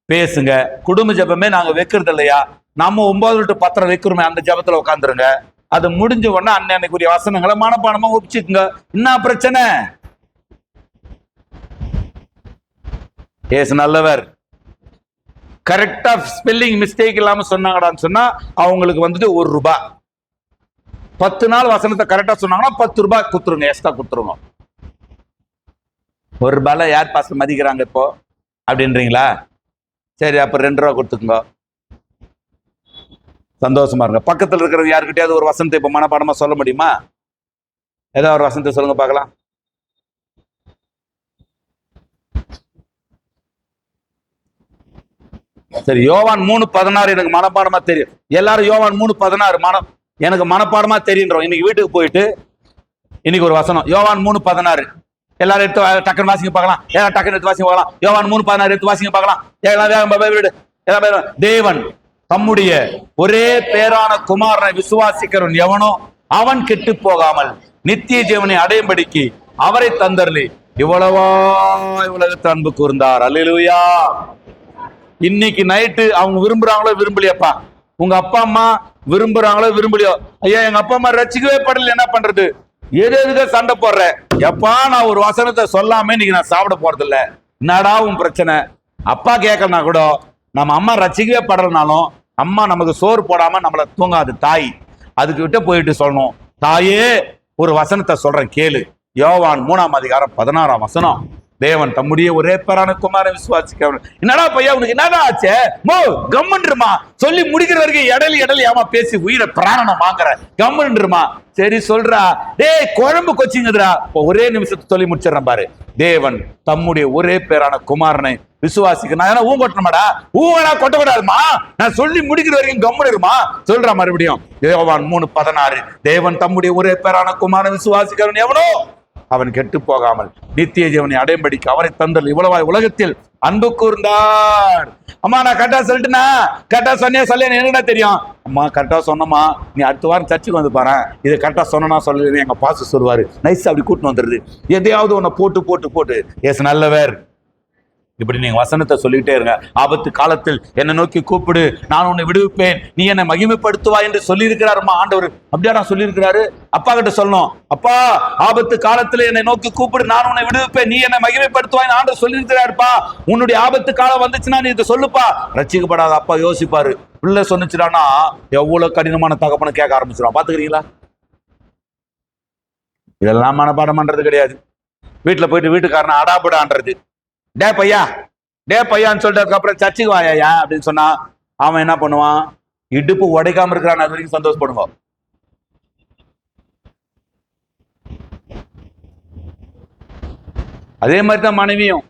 பேசுங்க. குடும்ப ஜபமே நாங்கள் வைக்கிறது இல்லையா, நம்ம 9 to 10 வைக்கிறோமே, அந்த ஜபத்துல உட்காந்துருங்க. அது முடிஞ்ச உடனே அன்னைக்குரிய வசனங்களை மனப்பாடமா ஒப்பிச்சுக்குங்க. என்ன பிரச்சனை? ஏசு நல்லவர். கரெக்டா ஸ்பெல்லிங் மிஸ்டேக் இல்லாம சொன்னாங்கடான்னு சொன்னா அவங்களுக்கு ₹1. 10 நாள் வசனத்தை கரெக்டா சொன்னாங்கன்னா ₹10 குத்துருங்க, எக்ஸ்ட்ரா குத்துருங்க. ₹1 யார் பாஸ்டர் மதிக்கிறாங்க இப்போ அப்படின்றீங்களா? சரி, அப்ப ₹2 கொடுத்துக்குங்க, சந்தோஷமா இருங்க. பக்கத்துல இருக்கிறது யாருக்கிட்டையாவது ஒரு வசனத்தை இப்ப மனப்பாடமா சொல்ல முடியுமா? ஏதாவது ஒரு வசனத்தை சொல்லுங்க பார்க்கலாம். சரி, யோவான் 3:16 எனக்கு மனப்பாடமா தெரியும். எல்லாரும் யோவான் 3:16 எனக்கு மனப்பாடமா தெரியுன்றோம். இன்னைக்கு வீட்டுக்கு போயிட்டு இன்னைக்கு ஒரு வசனம் யோவான் 3:16 எல்லாரும் எடுத்து டக்குன்னு வாசிங்க பார்க்கலாம். டக்குன்னு எடுத்து வாசிங்க பார்க்கலாம். யோவான் 3:16 எடுத்து வாசிங்க பார்க்கலாம். தேவன் தம்முடைய ஒரே பேரான குமாரனை விசுவாசிக்கிறவன் எவனோ அவன் கெட்டு போகாமல் நித்திய ஜீவனை அடையும்படிக்கு அவரை தந்தர்லி இவ்வளவா உலகத்து அன்பு கூர்ந்தார். அல்லேலூயா. இன்னைக்கு நைட்டு அவங்க விரும்புறாங்களோ விரும்பலையாப்பா, உங்க அப்பா அம்மா விரும்புறாங்களோ விரும்பலையோ, ஐயா எங்க அப்பா அம்மா ரசிக்கவே படல, என்ன பண்றது, எதுக்கு சண்டை போடுற, எப்பா நான் ஒரு வசனத்தை சொல்லாம இன்னைக்கு நான் சாப்பிட போறது இல்ல, என்னடா உன் பிரச்சனை, அப்பா கேட்கலனா கூட நம்ம அம்மா ரசிக்கவே படுறதுனாலும் அம்மா நமக்கு சோறு போடாம நம்மள தூங்காது தாய், அதுக்கு விட்டு போயிட்டு சொல்லணும், தாயே ஒரு வசனத்தை சொல்றேன் கேளு. யோவான் 3:16 வசனம். தேவன் தம்முடைய ஒரே பேரான குமாரனை விசுவாசிக்க. என்னடா பையா உனக்கு என்னடா ஆச்சே, மோ கம்மன்றுமா சொல்லி முடிக்கிற வரைக்கும் இடலி ஏமா பேசி உயிரை பிராணம் வாங்குற, கம்மன்றுமா. சரி சொல்றா, டேய் குழம்பு கொச்சிங்கதுரா, ஒரே நிமிஷத்தை சொல்லி முடிச்சிடறேன் பாரு. தேவன் தம்முடைய ஒரே பேரான குமாரனை விசுவாசிக்க. நான் ஊ கொட்டணுமாடா, ஊனா கொட்டக்கூடாதுமா, நான் சொல்லி முடிக்கிற வரைக்கும் கம்முனுமா சொல்ற. மறுபடியும் யோவான் 3:16 தேவன் தம்முடைய ஒரே பேரான குமாரனை விசுவாசிக்கிறவன் எவனோ அவன் கெட்டு போகாமல் நித்திய ஜீவனை அடையும்படிக்கு அவரை தந்தல் இவ்வளவாய் உலகத்தில் அன்பு கூர்ந்தார். அம்மா நான் கரெக்டா சொல்லிட்டுனா, கரெக்டா சொல்லியா என்னடா தெரியும், அம்மா கரெக்டா சொன்னம்மா, நீ அடுத்த வாரம் சர்ச்சுக்கு வந்து பாரு, இது கரெக்டா சொன்னா சொல்லு, எங்க பாச சொல்லுவாரு, நைஸ் அப்படி கூட்டின்னு வந்துடுது. எதையாவது ஒன்ன போட்டு எஸ் நல்லவர், இப்படி நீங்க வசனத்தை சொல்லிட்டே இருங்க. ஆபத்து காலத்தில் என்னை நோக்கி கூப்பிடு, நான் உன்னை விடுவிப்பேன், நீ என்னை மகிமைப்படுத்துவா என்று சொல்லி இருக்கிறாருமா ஆண்டவர். அப்படியா நான் சொல்லி இருக்கிறாரு. அப்பா கிட்ட சொல்லணும், அப்பா ஆபத்து காலத்துல என்னை நோக்கி கூப்பிடு, நான் உன்னை விடுவிப்பேன், நீ என்னை மகிமைப்படுத்துவாய் ஆண்டவர் சொல்லி இருக்கிறாருப்பா. உன்னுடைய ஆபத்து காலம் வந்துச்சுன்னா நீ இதை சொல்லுப்பா. ரட்சிக்கப்படாத அப்பா யோசிப்பாரு, பிள்ளை சொன்னிச்சுடானா எவ்வளவு கடினமான தகப்பனை கேட்க ஆரம்பிச்சிடும். பாத்துக்கிறீங்களா? இதெல்லாம் மனப்பாடம் பண்றது கிடையாது. வீட்டுல போயிட்டு வீட்டுக்காரனை அடாபடான்றது, டே பையான்னு சொல்லிட்டு அப்புறம் சர்ச்சுக்கு வாயா அப்படின்னு சொன்னா அவன் என்ன பண்ணுவான், இடுப்பு உடைக்காம இருக்கிறான், அது வரைக்கும் சந்தோஷப்படுவான். அதே மாதிரிதான் மனைவியும்.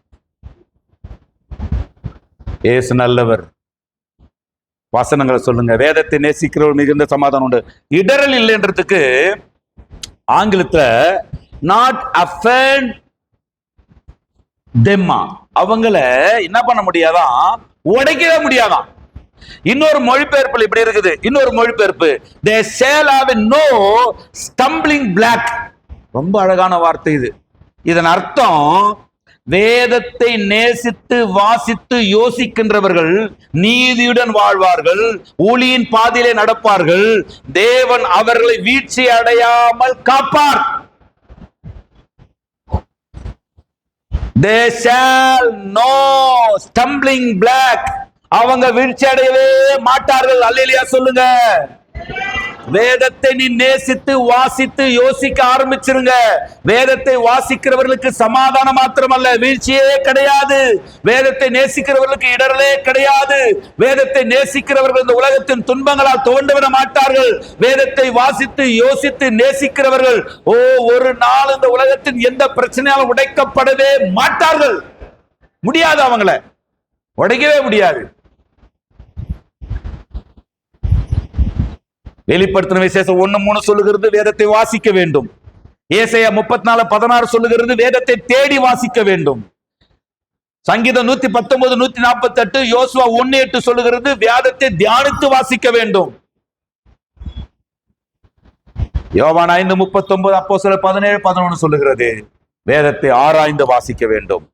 ஏசு நல்லவர். வசனங்களை சொல்லுங்க. வேதத்தை நேசிக்கிறவர் மிகுந்த சமாதானம் உண்டு. இடரல் இல்லைன்றதுக்கு ஆங்கிலத்துல நாட் அஃபெண்ட் தெம்மா, அவங்கள என்ன பண்ண முடியாதான், உடைக்கவே முடியாதான். இன்னொரு மொழிபெயர்ப்பு இப்படி இருக்குது. இன்னொரு மொழிபெயர்ப்பு, they shall have no stumbling block. ரொம்ப அழகான வார்த்தை இது. இதன் அர்த்தம், வேதத்தை நேசித்து வாசித்து யோசிக்கின்றவர்கள் நீதியுடன் வாழ்வார்கள், ஒளியின் பாதையிலே நடப்பார்கள், தேவன் அவர்களை வீழ்ச்சி அடையாமல் காப்பார். They shall no stumbling block. அவங்க வீழ்ச்சி அடையவே மாட்டார்கள். அல்லேலூயா சொல்லுங்க. வேதத்தை நீ நேசித்து வாசித்து யோசிக்க ஆரம்பிச்சிருங்க. வேதத்தை வாசிக்கிறவர்களுக்கு சமாதானம் மாத்திரமல்ல, வீழ்ச்சியே கிடையாது. வேதத்தை நேசிக்கிறவர்களுக்கு இடரலே கிடையாது. வேதத்தை நேசிக்கிறவர்கள் இந்த உலகத்தின் துன்பங்களால் துவண்டுவிட மாட்டார்கள். வேதத்தை வாசித்து யோசித்து நேசிக்கிறவர்கள் ஒரு நாள் இந்த உலகத்தின் எந்த பிரச்சனையாலும் உடைக்கப்படவே மாட்டார்கள். முடியாது, அவங்கள உடைக்கவே முடியாது. வெளிப்படுத்தின விசேஷம் 1:3 சொல்லுகிறது, வேதத்தை வாசிக்க வேண்டும். ஏசாயா 34:16 சொல்லுகிறது, வேதத்தை தேடி வாசிக்க வேண்டும். சங்கீதம் 119, 148, யோசுவா 1:8 சொல்லுகிறது, வேதத்தை தியானித்து வாசிக்க வேண்டும். யோவான் 5:39, அப்போஸ்தலர் 17:11 சொல்லுகிறது, வேதத்தை ஆராய்ந்து வாசிக்க வேண்டும்.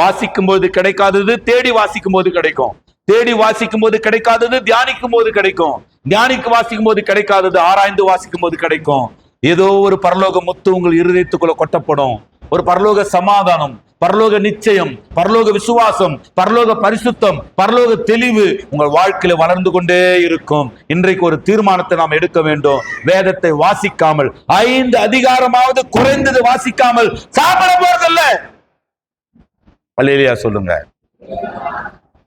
வாசிக்கும் போது கிடைக்காதது தேடி வாசிக்கும் போது கிடைக்கும். தேடி வாசிக்கும் போது கிடைக்காதது தியானிக்கும் போது கிடைக்கும். தியானிக்கு வாசிக்கும் போது கிடைக்காதது ஆராய்ந்து வாசிக்கும் போது கிடைக்கும். ஏதோ ஒரு பரலோக முத்து உங்கள் இருதயத்துக்குள்ள கொட்டப்படும். ஒரு பரலோக சமாதானம், பரலோக நிச்சயம், பரலோக விசுவாசம், பரலோக பரிசுத்தம், பரலோக தெளிவு உங்கள் வாழ்க்கையில வளர்ந்து கொண்டே இருக்கும். இன்றைக்கு ஒரு தீர்மானத்தை நாம் எடுக்க வேண்டும். வேதத்தை வாசிக்காமல் 5 அதிகாரமாவது குறைந்தது வாசிக்காமல் சாப்பிட போறதில்ல. அல்லேலூயா சொல்லுங்க.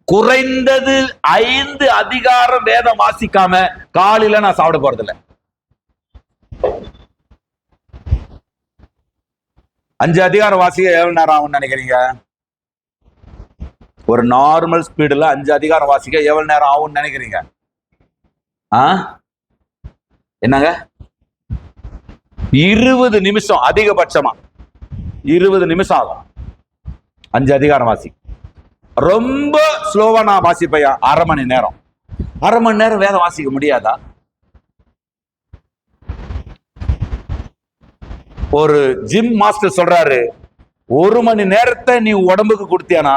குறைந்தது 5 அதிகாரம் வேதம் வாசிக்காம காலையில நான் சாப்பிட போறதில்ல. 5 அதிகாரம் வாசிக்க எவ்வளவு நேரம் ஆகும்னு நினைக்கிறீங்க? ஒரு நார்மல் ஸ்பீடுல 5 அதிகாரம் வாசிக்க எவ்வளவு நேரம் ஆகும்னு நினைக்கிறீங்க? என்னங்க? 20 நிமிஷம் அதிகபட்சமா 20 நிமிஷம் ஆகும் 5 அதிகாரம் வாசி. ரொம்ப ஸ்லோவா நான் வாசிப்பையா 1/2 மணி நேரம். 1/2 மணி நேரம் வேதம் வாசிக்க முடியாதா? ஒரு ஜிம் மாஸ்டர் சொல்றாரு, 1 மணி நேரத்தை நீ உடம்புக்கு கொடுத்தியானா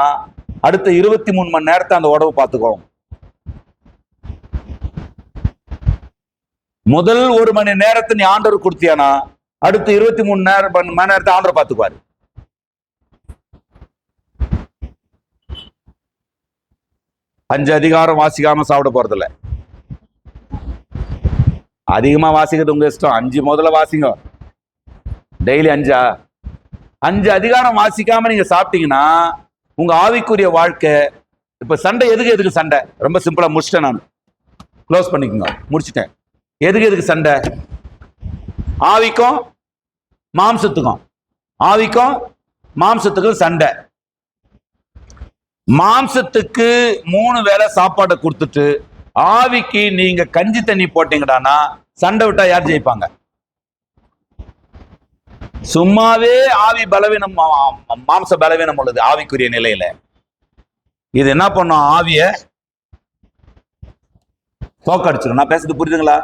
அடுத்த 23 மணி நேரத்தை அந்த உடம்பு பார்த்துக்கோ. முதல் 1 மணி நேரத்தை நீ ஆண்டவர் கொடுத்தியானா அடுத்த 23 மணி நேரத்தை ஆண்டவர் பார்த்துக்குவாரு. அஞ்சு அதிகாரம் வாசிக்காம சாப்பிட போறதில்ல. அதிகமா வாசிக்கிறது உங்க இஷ்டம். 5 முதல்ல வாசிங்க. டெய்லி 5 அதிகாரம் வாசிக்காம நீங்க சாப்பிட்டீங்கன்னா உங்க ஆவிக்குரிய வாழ்க்கை. இப்ப சண்டை எதுக்கு சண்டை? ரொம்ப சிம்பிளா முடிச்சிட்டேன், நான் க்ளோஸ் பண்ணிக்கோங்க, முடிச்சிட்டேன். எதுக்கு சண்டை? ஆவிக்கும் மாம்சத்துக்கும். ஆவிக்கும் மாம்சத்துக்கும் சண்டை. மாம்சத்துக்கு 3 வேளை சாப்பாடு கொடுத்துட்டு ஆவிக்கு நீங்க கஞ்சி தண்ணி போட்டீங்கடானா சண்டை விட்டா யார் ஜெயிப்பாங்க? சும்மாவே ஆவி பலவீனம், மாம்ச பலவீனம் உள்ளது ஆவிக்குரிய நிலையில. இது என்ன பண்ணும்? ஆவிய தோக்கடிச்சிடும். நான் பேசுறது புரியுதுங்களா?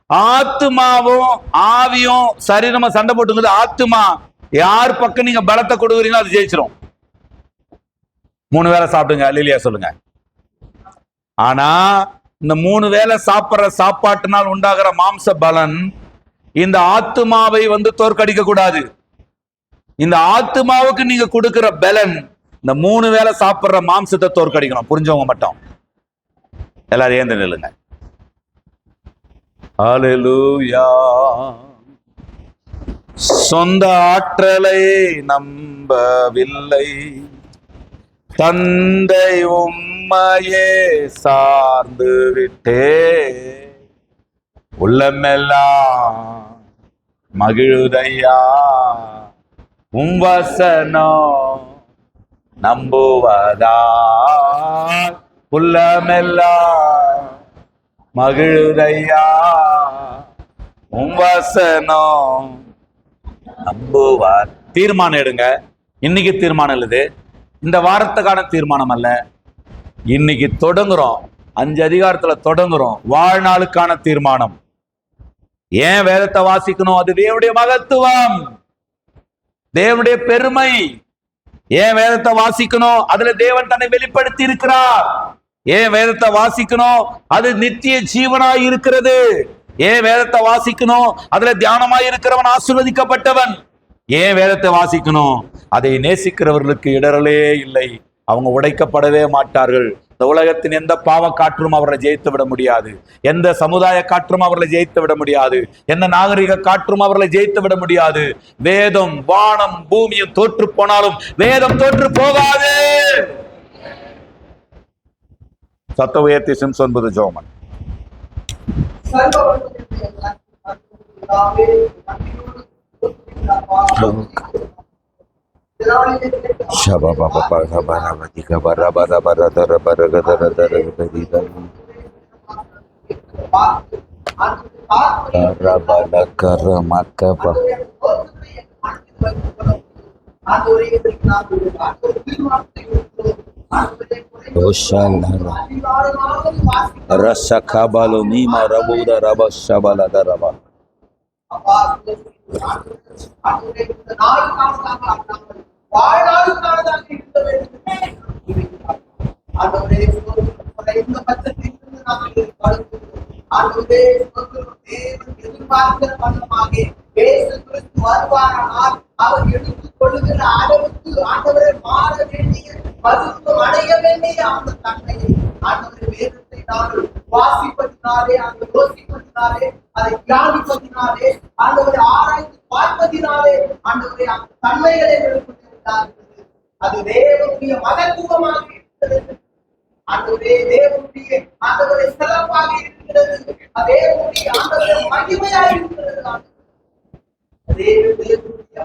ஆத்துமாவும் ஆவியும் சரீரமா சண்டை போட்டுங்குது. ஆத்துமா யார் பக்கம் நீங்க பலத்தை கொடுக்குறீங்களோ அது ஜெயிச்சிடும். 3 வேளை சாப்பிடுங்க, அல்லேலூயா சொல்லுங்க. ஆனா இந்த 3 வேளை சாப்பிடுற சாப்பாட்டினால் உண்டாகிற மாம்ச பலன் இந்த ஆத்துமாவை தோற்கடிக்க கூடாது. இந்த ஆத்துமாவுக்கு நீங்க கொடுக்கிற பலன் இந்த 3 வேளை சாப்பிடுற மாம்சத்தை தோற்கடிக்கணும். புரிஞ்சவங்க மட்டும் எல்லாரும் ஏந்து நில்லுங்க. அல்லேலூயா. சொந்த ஆற்றலை நம்பவில்லை, தந்தை உம்மையே சார்ந்து விட்டே, உள்ளமெல்லாம் மகிழுதையா, வசனம் நம்புவதா, உள்ளமெல்லாம் மகிழுதையா, வசனம் நம்புவார். தீர்மானம் எடுங்க. இன்னைக்கு தீர்மானம் இல்லது, இந்த வாரத்துக்கான தீர்மானம் அல்ல. இன்னைக்கு தொடங்குறோம், 5 அதிகாரத்துல தொடங்குறோம். வாழ்நாளுக்கான தீர்மானம். ஏன் வேதத்தை வாசிக்கணும்? அது தேவனுடைய மகத்துவம், தேவனுடைய பெருமை. ஏன் வேதத்தை வாசிக்கணும்? அதுல தேவன் தன்னை வெளிப்படுத்தி இருக்கிறார். ஏன் வேதத்தை வாசிக்கணும்? அது நித்திய ஜீவனாய் இருக்கிறது. ஏன் வேதத்தை வாசிக்கணும்? அதுல தியானமாய் இருக்கிறவன் ஆசீர்வதிக்கப்பட்டவன். ஏன் வேதத்தை வாசிக்கணும்? அதை நேசிக்கிறவர்களுக்கு இடரலே இல்லை, அவங்க உடைக்கப்படவே மாட்டார்கள். இந்த உலகத்தின் எந்த பாவ காற்றும் அவர்களை ஜெயித்து விட முடியாது, எந்த சமுதாய காற்றும் அவர்களை ஜெயித்து விட முடியாது, எந்த நாகரிக காற்றும் அவர்களை ஜெயித்து விட முடியாது. வேதம், வானம் பூமியும் தோற்று போனாலும் வேதம் தோற்று போகாது. சத்த உயர்த்தி சிம்சன் புது ஜோமன். அவர் எடுத்துக் கொள்ளுகிற அளவுக்கு ஆண்டவரை மாற வேண்டிய மருத்துவம் அடைய வேண்டிய அந்த தன்மையை ஆண்டவரை வேதத்தை நாங்கள் வாசிப்பதினாலே, அந்த யோசிப்பதினாலே, அதை தியானிப்பதினாலே, ஆண்டவரை ஆராய்ந்து பார்ப்பதினாலே ஆண்டவரை அந்த தன்மைகளை வெளிப்படுத்தி அது தேவனுடைய மகத்துவமாக இருக்கிறது. ஆண்டவரே தேவனுடைய ஆண்டவரை சிறப்பாக இருக்கிறது. தேவனுடைய ஆண்டவரை மகிமையாக இருக்கிறது. தேவனுடைய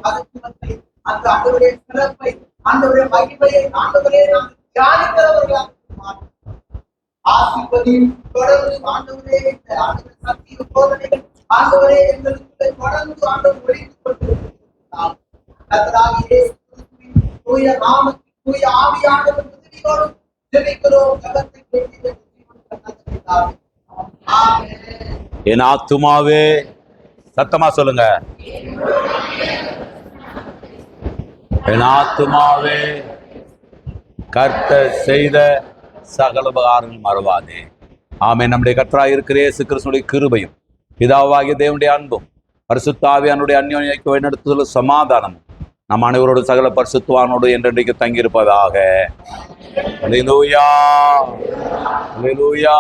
மகத்துவத்தை அந்த ஆண்டவருடைய சிறப்பை, ஆண்டவருடைய மகிமையை, ஆண்டவரே நாங்கள் தியானிக்கிறவர்களாக மாறும். ஆசீர்வதியும் தொடர்ந்து ஆண்டவரே இந்த ஆண்டவர் சத்திய போதனைகள் ஆண்டவரே எங்களுக்கு தொடர்ந்து ஆண்டவர் ஒழித்துக் கொண்டிருக்கிறார். கர்த்தராகிய இயேசு கிறிஸ்துவின் தூய நாமத்தில் தூய ஆவியானவர் உதவியோடு ஜெபிக்கிறோம். ஜெபத்தை கேட்டு ஆமென். என் ஆத்துமாவே, சத்தமா சொல்லுங்க, என் ஆத்துமாவே கர்த்தர் செய்த சகல உபகாரங்கள் மறவாதே. ஆமென். நம்முடைய கர்த்தராய் இருக்கிற இயேசு கிறிஸ்துவினுடைய கிருபையும் பிதாவாகிய தேவனுடைய அன்பும் பரிசுத்த ஆவியானுடைய அந்யோன்யத்தை வழிநடத்துதலும் சமாதானம் நம் அனைவரோடு சகல பரிசுத்தவானோடு என்றென்றைக்கு தங்கியிருப்பதாக. அல்லேலூயா, அல்லேலூயா,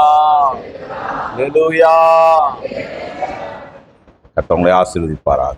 அல்லேலூயா. கர்த்தர் உங்களை ஆசீர்வதிப்பாராக.